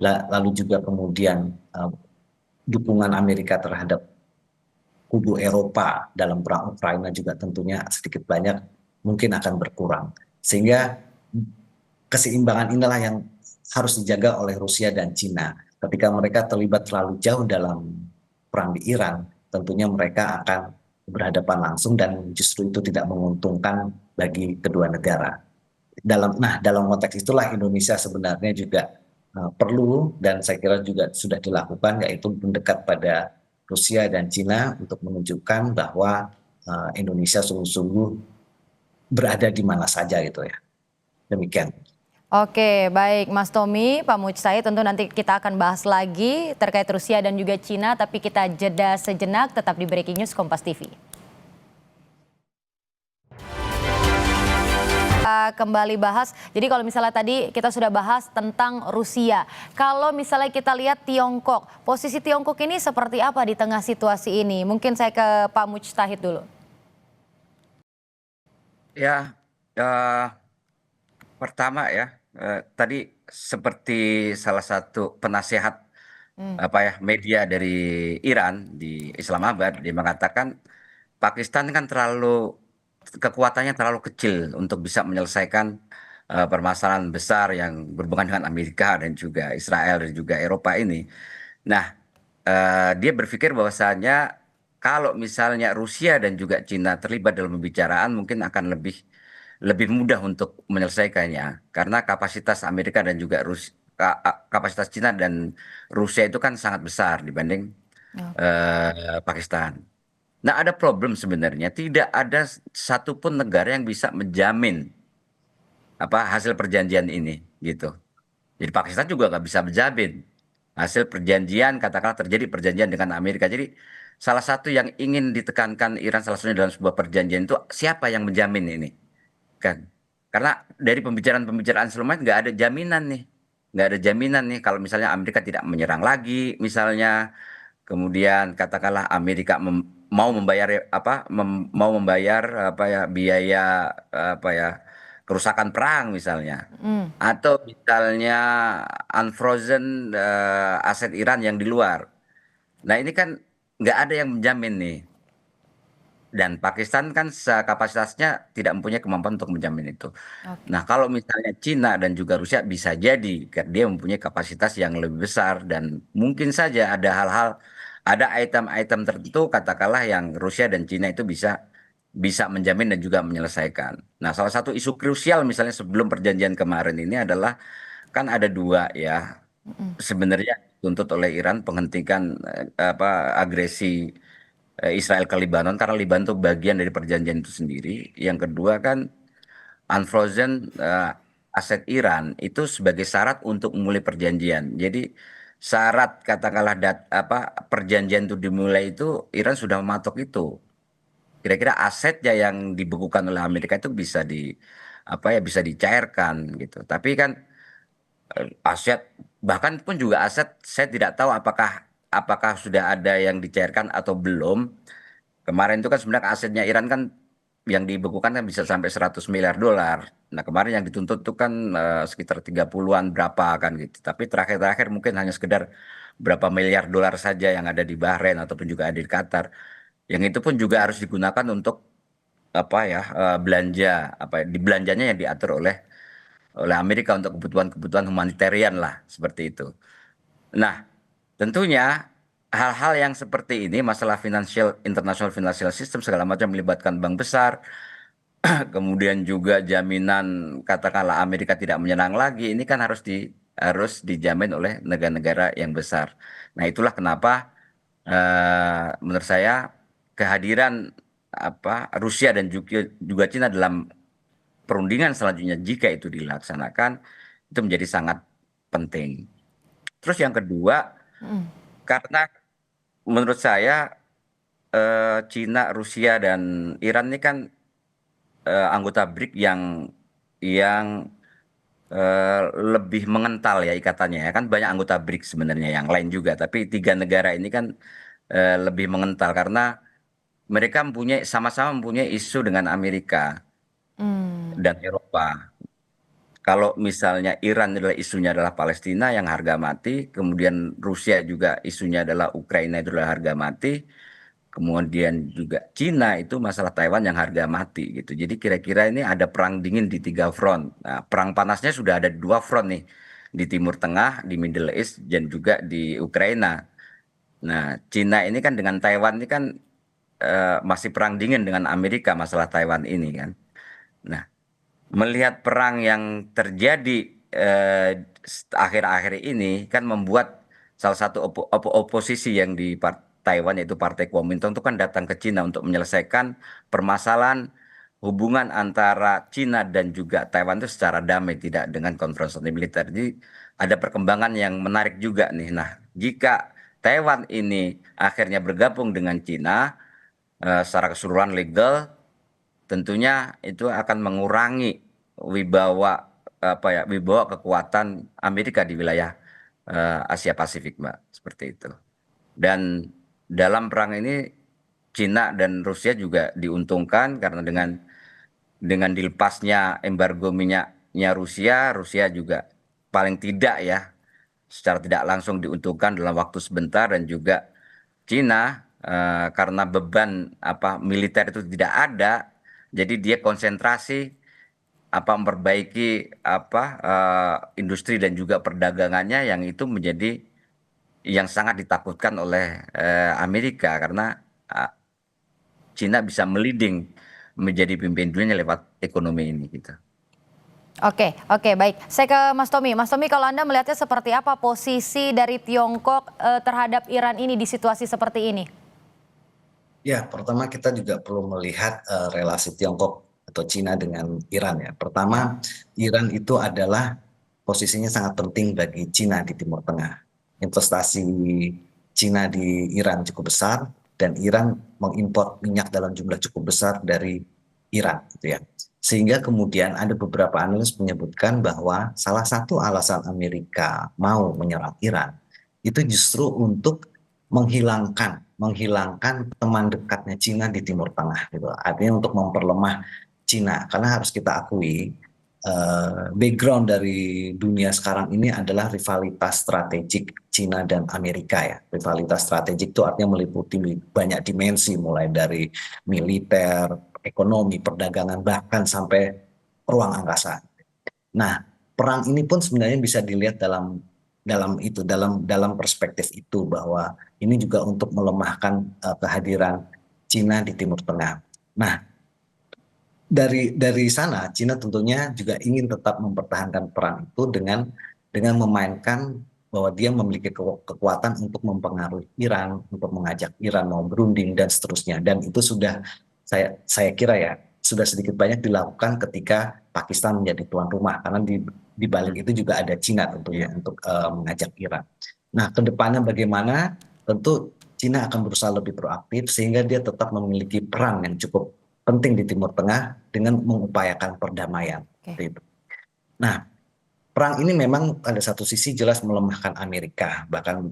Lalu juga kemudian dukungan Amerika terhadap kubu Eropa dalam perang Ukraina juga tentunya sedikit banyak mungkin akan berkurang. Sehingga keseimbangan inilah yang harus dijaga oleh Rusia dan Cina. Ketika mereka terlibat terlalu jauh dalam perang di Iran, tentunya mereka akan berhadapan langsung dan justru itu tidak menguntungkan bagi kedua negara. Dalam konteks itulah Indonesia sebenarnya juga perlu dan saya kira juga sudah dilakukan yaitu mendekat pada Rusia dan Cina untuk menunjukkan bahwa Indonesia sungguh-sungguh berada di mana saja gitu ya. Demikian. Oke, baik Mas Tommy, Pak Mujtahid, tentu nanti kita akan bahas lagi terkait Rusia dan juga Cina, tapi kita jeda sejenak, tetap di Breaking News Kompas TV. Kita kembali bahas, jadi kalau misalnya tadi kita sudah bahas tentang Rusia, kalau misalnya kita lihat Tiongkok, posisi Tiongkok ini seperti apa di tengah situasi ini? Mungkin saya ke Pak Mujtahid dulu. Ya, eh, pertama ya, tadi seperti salah satu penasehat media dari Iran di Islamabad, dia mengatakan Pakistan kan kekuatannya terlalu kecil untuk bisa menyelesaikan permasalahan besar yang berhubungan dengan Amerika dan juga Israel dan juga Eropa ini. Nah, dia berpikir bahwasanya kalau misalnya Rusia dan juga Cina terlibat dalam pembicaraan mungkin akan lebih lebih mudah untuk menyelesaikannya karena kapasitas Amerika dan juga kapasitas Cina dan Rusia itu kan sangat besar dibanding Pakistan. Nah, ada problem sebenarnya tidak ada satupun negara yang bisa menjamin hasil perjanjian ini gitu. Jadi Pakistan juga nggak bisa menjamin hasil perjanjian, katakanlah terjadi perjanjian dengan Amerika. Jadi salah satu yang ingin ditekankan Iran salah satunya dalam sebuah perjanjian itu siapa yang menjamin ini, kan? Karena dari pembicaraan-pembicaraan sebelumnya nggak ada jaminan nih kalau misalnya Amerika tidak menyerang lagi, misalnya kemudian katakanlah Amerika mau membayar mau membayar apa ya biaya apa ya kerusakan perang misalnya, Mm. atau misalnya unfrozen aset Iran yang di luar. Nah ini kan nggak ada yang menjamin nih. Dan Pakistan kan kapasitasnya tidak mempunyai kemampuan untuk menjamin itu. Oke. Nah, kalau misalnya Cina dan juga Rusia bisa jadi dia mempunyai kapasitas yang lebih besar dan mungkin saja ada hal-hal, ada item-item tertentu katakanlah yang Rusia dan Cina itu bisa bisa menjamin dan juga menyelesaikan. Nah, salah satu isu krusial misalnya sebelum perjanjian kemarin ini adalah kan ada dua ya sebenarnya tuntut oleh Iran penghentikan agresi Israel ke Lebanon karena Lebanon itu bagian dari perjanjian itu sendiri. Yang kedua kan unfrozen aset Iran itu sebagai syarat untuk memulai perjanjian. Jadi syarat katakanlah perjanjian itu dimulai itu Iran sudah mematok itu. Kira-kira asetnya yang dibekukan oleh Amerika itu bisa bisa dicairkan gitu. Tapi kan aset bahkan pun juga aset saya tidak tahu apakah apakah sudah ada yang dicairkan atau belum. Kemarin itu kan sebenarnya asetnya Iran kan yang dibekukan kan bisa sampai 100 miliar dolar. Nah, kemarin yang dituntut itu kan sekitar 30-an berapa kan gitu. Tapi terakhir-terakhir mungkin hanya sekedar berapa miliar dolar saja yang ada di Bahrain ataupun juga ada di Qatar. Yang itu pun juga harus digunakan untuk belanja di belanjanya yang diatur oleh oleh Amerika untuk kebutuhan-kebutuhan humanitarian lah seperti itu. Nah, tentunya hal-hal yang seperti ini, masalah finansial, international financial system segala macam melibatkan bank besar, kemudian juga jaminan katakanlah Amerika tidak menyerang lagi, ini kan harus dijamin oleh negara-negara yang besar. Nah, itulah kenapa menurut saya kehadiran Rusia dan juga Cina dalam perundingan selanjutnya jika itu dilaksanakan itu menjadi sangat penting. Terus yang kedua, karena menurut saya Cina, Rusia dan Iran ini kan anggota BRIC yang lebih mengental ya ikatannya ya kan banyak anggota BRIC sebenarnya yang lain juga tapi tiga negara ini kan lebih mengental karena mereka sama-sama mempunyai isu dengan Amerika Hmm. dan Eropa. Kalau misalnya Iran adalah isunya adalah Palestina yang harga mati, kemudian Rusia juga isunya adalah Ukraina itu adalah harga mati, kemudian juga Cina itu masalah Taiwan yang harga mati gitu. Jadi kira-kira ini ada perang dingin di tiga front. Nah, perang panasnya sudah ada di dua front nih, di Timur Tengah, di Middle East, dan juga di Ukraina. Nah, Cina ini kan dengan Taiwan ini kan masih perang dingin dengan Amerika masalah Taiwan ini kan. Nah, melihat perang yang terjadi akhir-akhir ini kan membuat salah satu oposisi yang di Taiwan yaitu Partai Kuomintang itu kan datang ke Cina untuk menyelesaikan permasalahan hubungan antara Cina dan juga Taiwan itu secara damai tidak dengan konfrontasi militer. Jadi ada perkembangan yang menarik juga nih. Nah, jika Taiwan ini akhirnya bergabung dengan Cina secara keseluruhan legal tentunya itu akan mengurangi wibawa kekuatan Amerika di wilayah Asia Pasifik, Mbak, seperti itu. Dan dalam perang ini Cina dan Rusia juga diuntungkan karena dengan dilepasnya embargo minyaknya Rusia, Rusia juga paling tidak ya secara tidak langsung diuntungkan dalam waktu sebentar dan juga Cina karena beban militer itu tidak ada, jadi dia konsentrasi memperbaiki industri dan juga perdagangannya yang itu menjadi yang sangat ditakutkan oleh Amerika karena eh, Cina bisa meliding menjadi pemimpin dunia lewat ekonomi ini gitu. Oke, oke, baik. Saya ke Mas Tommy. Mas Tommy, kalau Anda melihatnya seperti apa posisi dari Tiongkok terhadap Iran ini di situasi seperti ini? Ya, pertama kita juga perlu melihat relasi Tiongkok atau Cina dengan Iran ya. Pertama, Iran itu adalah posisinya sangat penting bagi Cina di Timur Tengah. Investasi Cina di Iran cukup besar dan Iran mengimpor minyak dalam jumlah cukup besar dari Iran gitu ya. Sehingga kemudian ada beberapa analis menyebutkan bahwa salah satu alasan Amerika mau menyerang Iran itu justru untuk menghilangkan teman dekatnya Cina di Timur Tengah gitu. Artinya untuk memperlemah Cina, karena harus kita akui background dari dunia sekarang ini adalah rivalitas strategik Cina dan Amerika ya. Rivalitas strategik itu artinya meliputi banyak dimensi, mulai dari militer, ekonomi, perdagangan, bahkan sampai ruang angkasa. Nah, perang ini pun sebenarnya bisa dilihat dalam perspektif itu, bahwa ini juga untuk melemahkan kehadiran Cina di Timur Tengah. Nah, dari sana Cina tentunya juga ingin tetap mempertahankan peran itu dengan memainkan bahwa dia memiliki kekuatan untuk mempengaruhi Iran, untuk mengajak Iran mau berunding dan seterusnya. Dan itu sudah saya kira ya sudah sedikit banyak dilakukan ketika Pakistan menjadi tuan rumah, karena di balik itu juga ada Cina tentunya untuk mengajak Iran. Nah, kedepannya bagaimana? Tentu Cina akan berusaha lebih proaktif sehingga dia tetap memiliki peran yang cukup penting di Timur Tengah dengan mengupayakan perdamaian. Oke. Itu. Nah, perang ini memang pada satu sisi jelas melemahkan Amerika, bahkan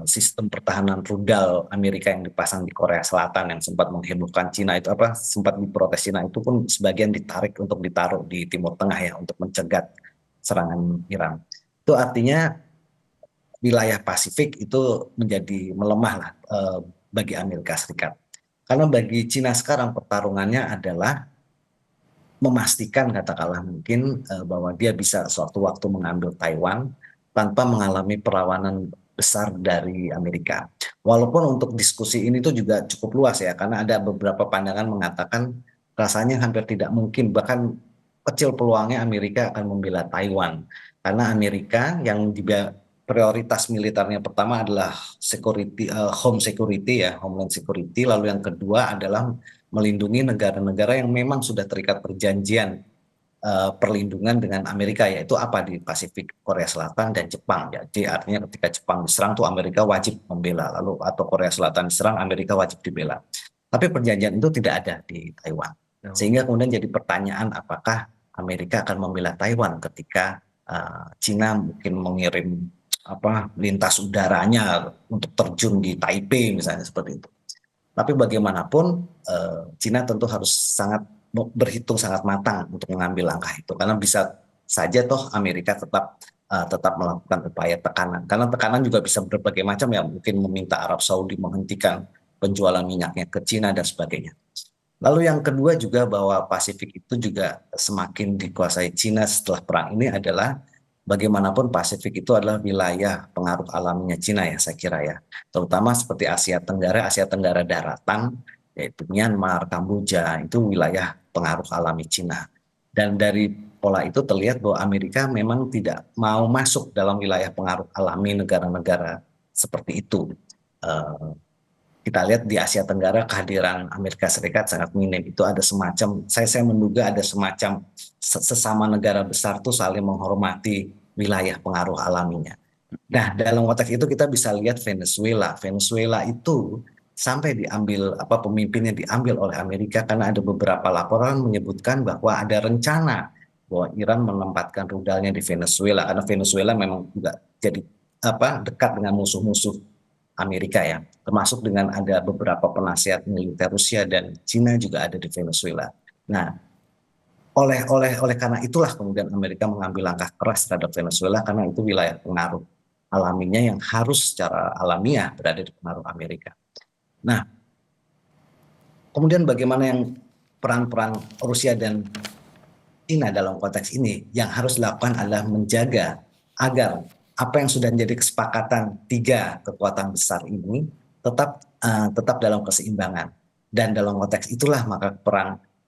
sistem pertahanan rudal Amerika yang dipasang di Korea Selatan yang sempat menghebohkan Cina itu sempat diprotes Cina itu pun sebagian ditarik untuk ditaruh di Timur Tengah ya untuk mencegat serangan Iran. Itu artinya wilayah Pasifik itu menjadi melemah lah bagi Amerika Serikat. Karena bagi Cina sekarang pertarungannya adalah memastikan katakanlah mungkin bahwa dia bisa suatu waktu mengambil Taiwan tanpa mengalami perlawanan besar dari Amerika. Walaupun untuk diskusi ini tuh juga cukup luas ya, karena ada beberapa pandangan mengatakan rasanya hampir tidak mungkin, bahkan kecil peluangnya Amerika akan membela Taiwan. Karena Amerika yang prioritas militernya pertama adalah security, home security ya, homeland security, lalu yang kedua adalah melindungi negara-negara yang memang sudah terikat perjanjian perlindungan dengan Amerika, yaitu apa di Pasifik, Korea Selatan dan Jepang. Jadi artinya ketika Jepang diserang tuh Amerika wajib membela, lalu atau Korea Selatan diserang Amerika wajib dibela. Tapi perjanjian itu tidak ada di Taiwan. Sehingga kemudian jadi pertanyaan apakah Amerika akan membela Taiwan ketika Cina mungkin mengirim lintas udaranya untuk terjun di Taipei misalnya seperti itu. Tapi bagaimanapun Cina tentu harus berhitung sangat matang untuk mengambil langkah itu, karena bisa saja toh Amerika tetap melakukan upaya tekanan, karena tekanan juga bisa berbagai macam ya, mungkin meminta Arab Saudi menghentikan penjualan minyaknya ke Cina dan sebagainya. Lalu yang kedua juga bahwa Pasifik itu juga semakin dikuasai Cina setelah perang ini adalah bagaimanapun Pasifik itu adalah wilayah pengaruh alaminya Cina ya, saya kira ya. Terutama seperti Asia Tenggara daratan, yaitu Myanmar, Kamboja, itu wilayah pengaruh alami Cina. Dan dari pola itu terlihat bahwa Amerika memang tidak mau masuk dalam wilayah pengaruh alami negara-negara seperti itu. Kita lihat di Asia Tenggara kehadiran Amerika Serikat sangat minim. Itu ada semacam, saya menduga ada semacam sesama negara besar tuh saling menghormati wilayah pengaruh alaminya. Nah, dalam konteks itu kita bisa lihat Venezuela. Venezuela itu sampai diambil pemimpinnya diambil oleh Amerika karena ada beberapa laporan menyebutkan bahwa ada rencana bahwa Iran menempatkan rudalnya di Venezuela, karena Venezuela memang juga jadi dekat dengan musuh-musuh Amerika ya, termasuk dengan ada beberapa penasihat militer Rusia dan Cina juga ada di Venezuela. Nah, oleh karena itulah kemudian Amerika mengambil langkah keras terhadap Venezuela, karena itu wilayah pengaruh alaminya yang harus secara alamiah berada di pengaruh Amerika. Nah, kemudian bagaimana yang peran-peran Rusia dan Cina dalam konteks ini? Yang harus dilakukan adalah menjaga agar apa yang sudah menjadi kesepakatan tiga kekuatan besar ini tetap dalam keseimbangan. Dan dalam konteks itulah maka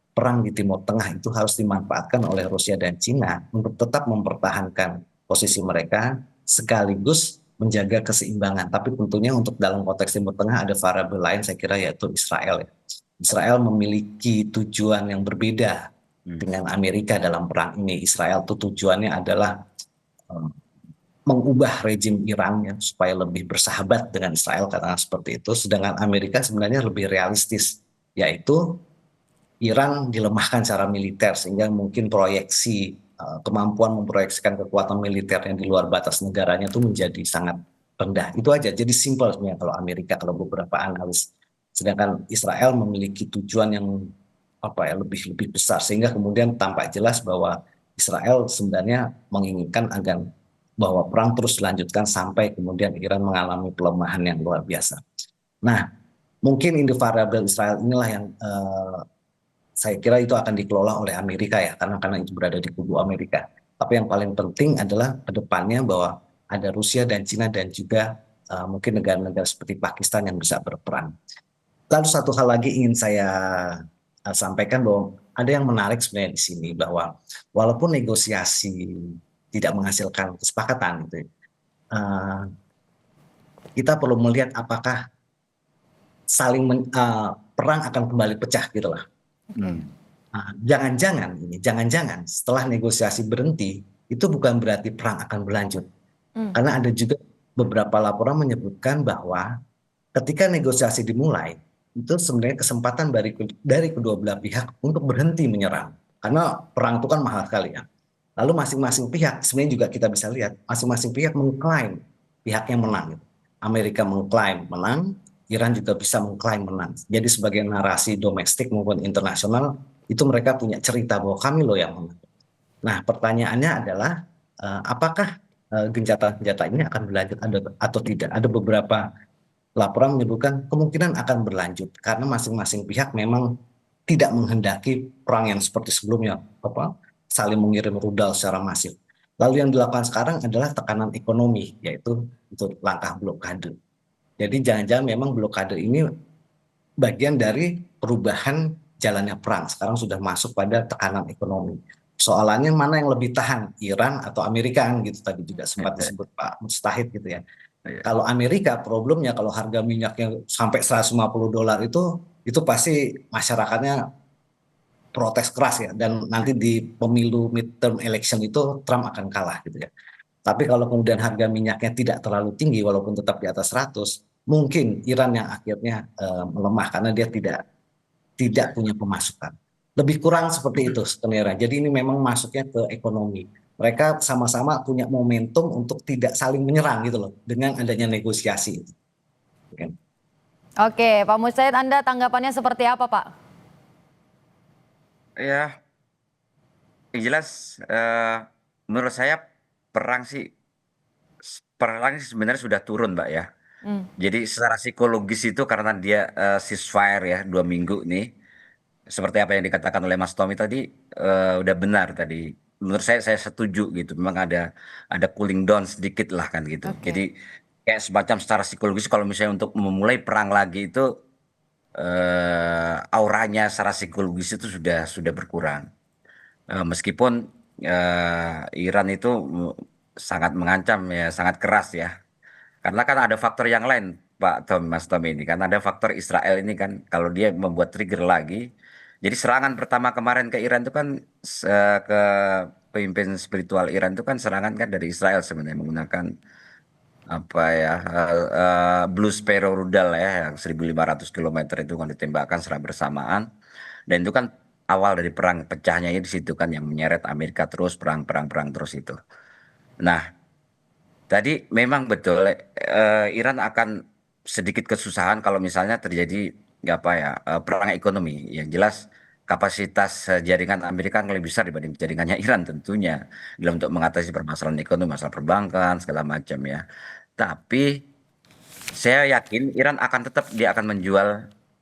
perang di Timur Tengah itu harus dimanfaatkan oleh Rusia dan Cina untuk tetap mempertahankan posisi mereka sekaligus menjaga keseimbangan. Tapi tentunya untuk dalam konteks Timur Tengah ada variabel lain saya kira, yaitu Israel. Israel memiliki tujuan yang berbeda dengan Amerika dalam perang ini. Israel itu tujuannya adalah mengubah rejim Iran ya, supaya lebih bersahabat dengan Israel, karena seperti itu. Sedangkan Amerika sebenarnya lebih realistis, yaitu Iran dilemahkan secara militer sehingga mungkin kemampuan memproyeksikan kekuatan militernya di luar batas negaranya itu menjadi sangat rendah. Itu aja. Jadi simpel sebenarnya kalau Amerika, kalau beberapa analis. Sedangkan Israel memiliki tujuan yang lebih besar sehingga kemudian tampak jelas bahwa Israel sebenarnya menginginkan agar bahwa perang terus dilanjutkan sampai kemudian Iran mengalami pelemahan yang luar biasa. Nah, mungkin variabel Israel inilah yang saya kira itu akan dikelola oleh Amerika ya, karena itu berada di kubu Amerika. Tapi yang paling penting adalah ke depannya bahwa ada Rusia dan Cina dan juga mungkin negara-negara seperti Pakistan yang bisa berperan. Lalu satu hal lagi ingin saya sampaikan bahwa ada yang menarik sebenarnya di sini bahwa walaupun negosiasi tidak menghasilkan kesepakatan, gitu, kita perlu melihat apakah perang akan kembali pecah gitu lah. Jangan-jangan setelah negosiasi berhenti itu bukan berarti perang akan berlanjut. Karena ada juga beberapa laporan menyebutkan bahwa ketika negosiasi dimulai itu sebenarnya kesempatan dari kedua belah pihak untuk berhenti menyerang. Karena perang itu kan mahal sekali ya. Lalu masing-masing pihak sebenarnya juga kita bisa lihat masing-masing pihak mengklaim pihaknya menang. Amerika mengklaim menang, Iran juga bisa mengklaim menang. Jadi sebagai narasi domestik maupun internasional itu mereka punya cerita bahwa kami loh yang menang. Nah, pertanyaannya adalah apakah gencatan-senjata ini akan berlanjut atau tidak? Ada beberapa laporan menyebutkan kemungkinan akan berlanjut karena masing-masing pihak memang tidak menghendaki perang yang seperti sebelumnya, saling mengirim rudal secara masif. Lalu yang dilakukan sekarang adalah tekanan ekonomi, yaitu untuk langkah blokade. Jadi jangan-jangan memang blokade ini bagian dari perubahan jalannya perang. Sekarang sudah masuk pada tekanan ekonomi. Soalannya mana yang lebih tahan, Iran atau Amerika gitu tadi juga sempat disebut Pak Mustahid gitu ya. Kalau Amerika problemnya kalau harga minyaknya sampai $150 itu pasti masyarakatnya protes keras ya, dan nanti di pemilu midterm election itu Trump akan kalah gitu ya. Tapi kalau kemudian harga minyaknya tidak terlalu tinggi walaupun tetap di atas 100, mungkin Iran yang akhirnya melemah karena dia tidak punya pemasukan. Lebih kurang seperti itu sebenarnya. Jadi ini memang masuknya ke ekonomi. Mereka sama-sama punya momentum untuk tidak saling menyerang gitu loh dengan adanya negosiasi. Oke, Pak Mustahid, Anda tanggapannya seperti apa, Pak? Ya, yang jelas menurut saya perang sih sebenarnya sudah turun, Mbak ya. Jadi secara psikologis itu karena dia ceasefire ya 2 minggu nih, seperti apa yang dikatakan oleh Mas Tommy tadi udah benar tadi. Menurut saya setuju gitu. Memang ada cooling down sedikit lah kan gitu. Oke. Jadi kayak semacam secara psikologis kalau misalnya untuk memulai perang lagi itu auranya secara psikologis itu sudah berkurang. Meskipun Iran itu sangat mengancam ya, sangat keras ya. Karena kan ada faktor yang lain, Mas Tom ini kan ada faktor Israel ini kan kalau dia membuat trigger lagi. Jadi serangan pertama kemarin ke Iran itu kan ke pemimpin spiritual Iran itu kan serangan kan dari Israel sebenarnya menggunakan apa ya Blue Sparrow rudal ya yang 1.500 kilometer itu kan ditembakkan secara bersamaan, dan itu kan awal dari perang pecahnya di situ kan yang menyeret Amerika terus perang terus itu. Nah, tadi memang betul Iran akan sedikit kesusahan kalau misalnya terjadi perang ekonomi. Yang jelas kapasitas jaringan Amerika lebih besar dibanding jaringannya Iran tentunya dalam untuk mengatasi permasalahan ekonomi, masalah perbankan segala macam ya. Tapi saya yakin Iran akan tetap dia akan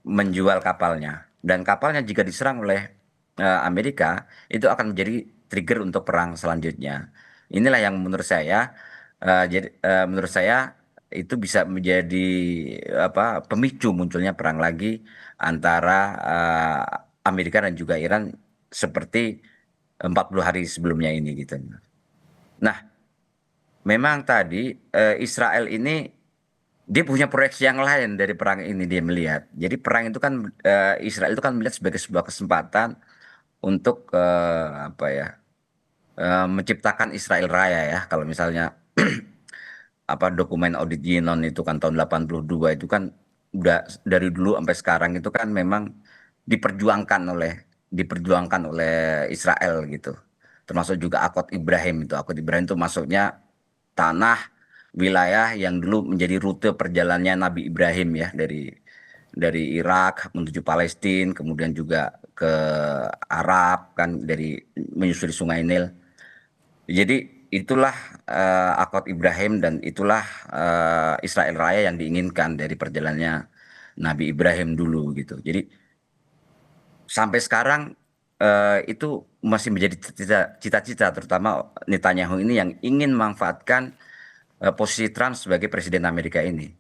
menjual kapalnya, dan kapalnya jika diserang oleh Amerika itu akan menjadi trigger untuk perang selanjutnya. Inilah yang menurut saya itu bisa menjadi pemicu munculnya perang lagi antara Amerika dan juga Iran seperti 40 hari sebelumnya ini gitu. Nah, memang tadi Israel ini dia punya proyeksi yang lain dari perang ini dia melihat. Jadi perang itu kan Israel itu kan melihat sebagai sebuah kesempatan untuk menciptakan Israel Raya ya. Kalau misalnya dokumen audit Yinon itu kan tahun 82 itu kan udah dari dulu sampai sekarang itu kan memang diperjuangkan oleh diperjuangkan oleh Israel gitu. Termasuk juga Akord Ibrahim itu. Akord Ibrahim itu masuknya tanah wilayah yang dulu menjadi rute perjalanannya Nabi Ibrahim ya, dari Irak menuju Palestina, kemudian juga ke Arab kan, dari menyusuri Sungai Nil. Jadi itulah Akord Ibrahim, dan itulah Israel Raya yang diinginkan dari perjalanannya Nabi Ibrahim dulu gitu. Jadi sampai sekarang itu masih menjadi cita-cita terutama Netanyahu ini yang ingin memanfaatkan posisi Trump sebagai presiden Amerika ini.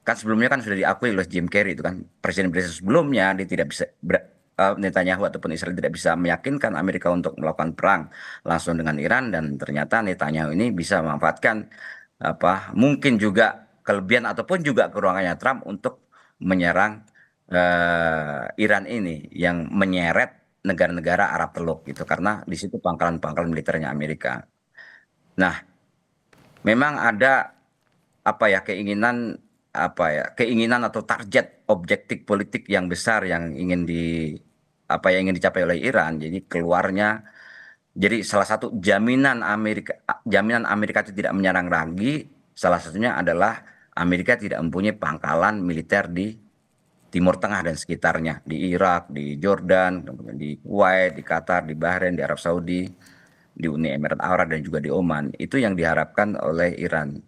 Kan sebelumnya kan sudah diakui oleh Jim Carrey itu kan, presiden-presiden sebelumnya dia tidak bisa Netanyahu ataupun Israel tidak bisa meyakinkan Amerika untuk melakukan perang langsung dengan Iran, dan ternyata Netanyahu ini bisa memanfaatkan mungkin juga kelebihan ataupun juga kekurangannya Trump untuk menyerang Iran ini yang menyeret negara-negara Arab Teluk gitu, karena di situ pangkalan-pangkalan militernya Amerika. Nah, memang ada keinginan atau target objektif politik yang besar yang ingin dicapai oleh Iran. Jadi keluarnya, jadi salah satu jaminan Amerika itu tidak menyerang lagi, salah satunya adalah Amerika tidak mempunyai pangkalan militer di Timur Tengah dan sekitarnya, di Irak, di Jordan, kemudian di Kuwait, di Qatar, di Bahrain, di Arab Saudi, di Uni Emirat Arab, dan juga di Oman. Itu yang diharapkan oleh Iran.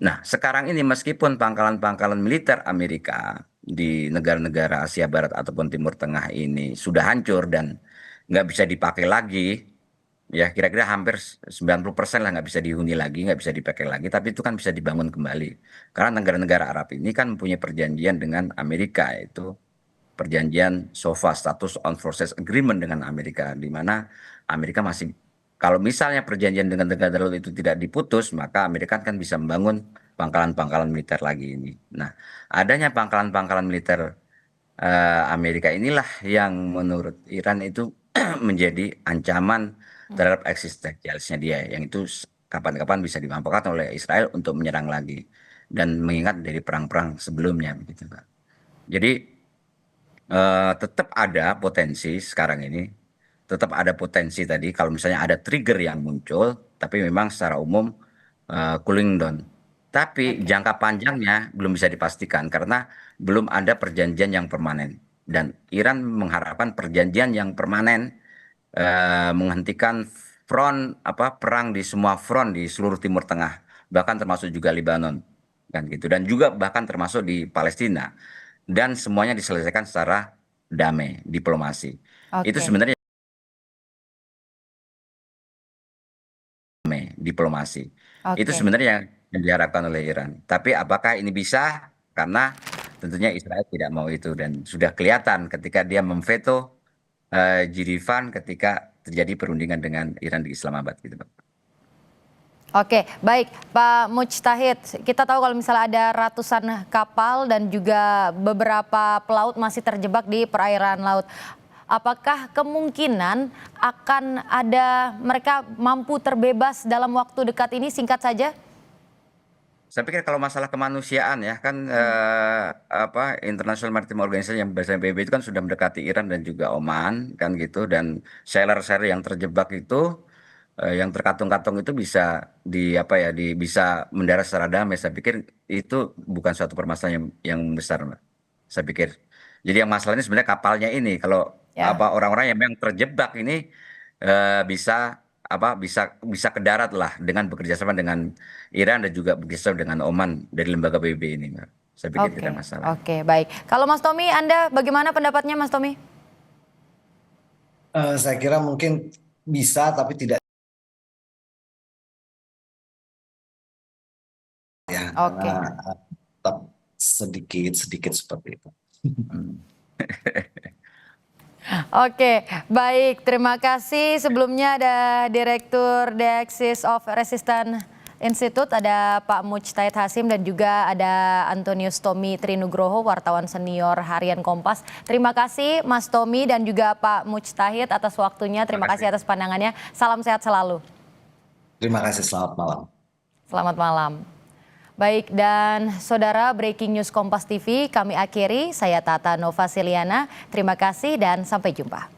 Nah, sekarang ini meskipun pangkalan-pangkalan militer Amerika di negara-negara Asia Barat ataupun Timur Tengah ini sudah hancur dan nggak bisa dipakai lagi, ya kira-kira hampir 90% lah nggak bisa dihuni lagi, nggak bisa dipakai lagi, tapi itu kan bisa dibangun kembali. Karena negara-negara Arab ini kan mempunyai perjanjian dengan Amerika, yaitu perjanjian SOFA, Status on Forces Agreement dengan Amerika, di mana Amerika masih, kalau misalnya perjanjian dengan negara tersebut itu tidak diputus, maka Amerika kan bisa membangun pangkalan-pangkalan militer lagi ini. Nah, adanya pangkalan-pangkalan militer Amerika inilah yang menurut Iran itu menjadi ancaman terhadap eksistensialisnya dia, yang itu kapan-kapan bisa dimanfaatkan oleh Israel untuk menyerang lagi, dan mengingat dari perang-perang sebelumnya, begitu, Pak. Jadi tetap ada potensi sekarang ini, tetap ada potensi tadi kalau misalnya ada trigger yang muncul, tapi memang secara umum cooling down. Tapi Oke. jangka panjangnya belum bisa dipastikan karena belum ada perjanjian yang permanen. Dan Iran mengharapkan perjanjian yang permanen menghentikan perang di semua front di seluruh Timur Tengah, bahkan termasuk juga Lebanon kan gitu, dan juga bahkan termasuk di Palestina, dan semuanya diselesaikan secara damai, diplomasi. Itu Oke. sebenarnya diplomasi. Itu Oke. sebenarnya yang diharapkan oleh Iran. Tapi apakah ini bisa? Karena tentunya Israel tidak mau itu, dan sudah kelihatan ketika dia memveto Jirifan ketika terjadi perundingan dengan Iran di Islamabad gitu, Pak. Oke, baik Pak Mujtahid. Kita tahu kalau misalnya ada ratusan kapal dan juga beberapa pelaut masih terjebak di perairan laut. Apakah kemungkinan akan ada mereka mampu terbebas dalam waktu dekat ini? Singkat saja. Saya pikir kalau masalah kemanusiaan ya kan International Maritime Organization yang biasanya PBB itu kan sudah mendekati Iran dan juga Oman kan gitu, dan sailor-sailor yang terjebak itu yang terkatung-katung itu bisa bisa mendarat secara damai. Saya pikir itu bukan suatu permasalahan yang besar, Mbak. Saya pikir. Jadi yang masalahnya sebenarnya kapalnya ini, kalau Ya. orang-orang yang memang terjebak ini bisa bisa ke darat lah dengan bekerja sama dengan Iran dan juga bekerja dengan Oman dari lembaga PBB ini, Mbak. Saya pikir tidak Oke, masalah. oke, baik. Kalau Mas Tommy, Anda bagaimana pendapatnya Mas Tommy? Saya kira mungkin bisa, tapi tidak ya, Oke. karena tetap sedikit-sedikit seperti itu. Hmm. Oke, baik. Terima kasih. Sebelumnya ada Direktur The Axis of Resistance Institute, ada Pak Mujtahid Hasim, dan juga ada Antonius Tommy Trinugroho, wartawan senior harian Kompas. Terima kasih Mas Tommy dan juga Pak Mujtahid atas waktunya. Terima kasih atas pandangannya. Salam sehat selalu. Terima kasih, selamat malam. Selamat malam. Baik, dan saudara, breaking news Kompas TV kami akhiri. Saya Tata Nova Siliana. Terima kasih dan sampai jumpa.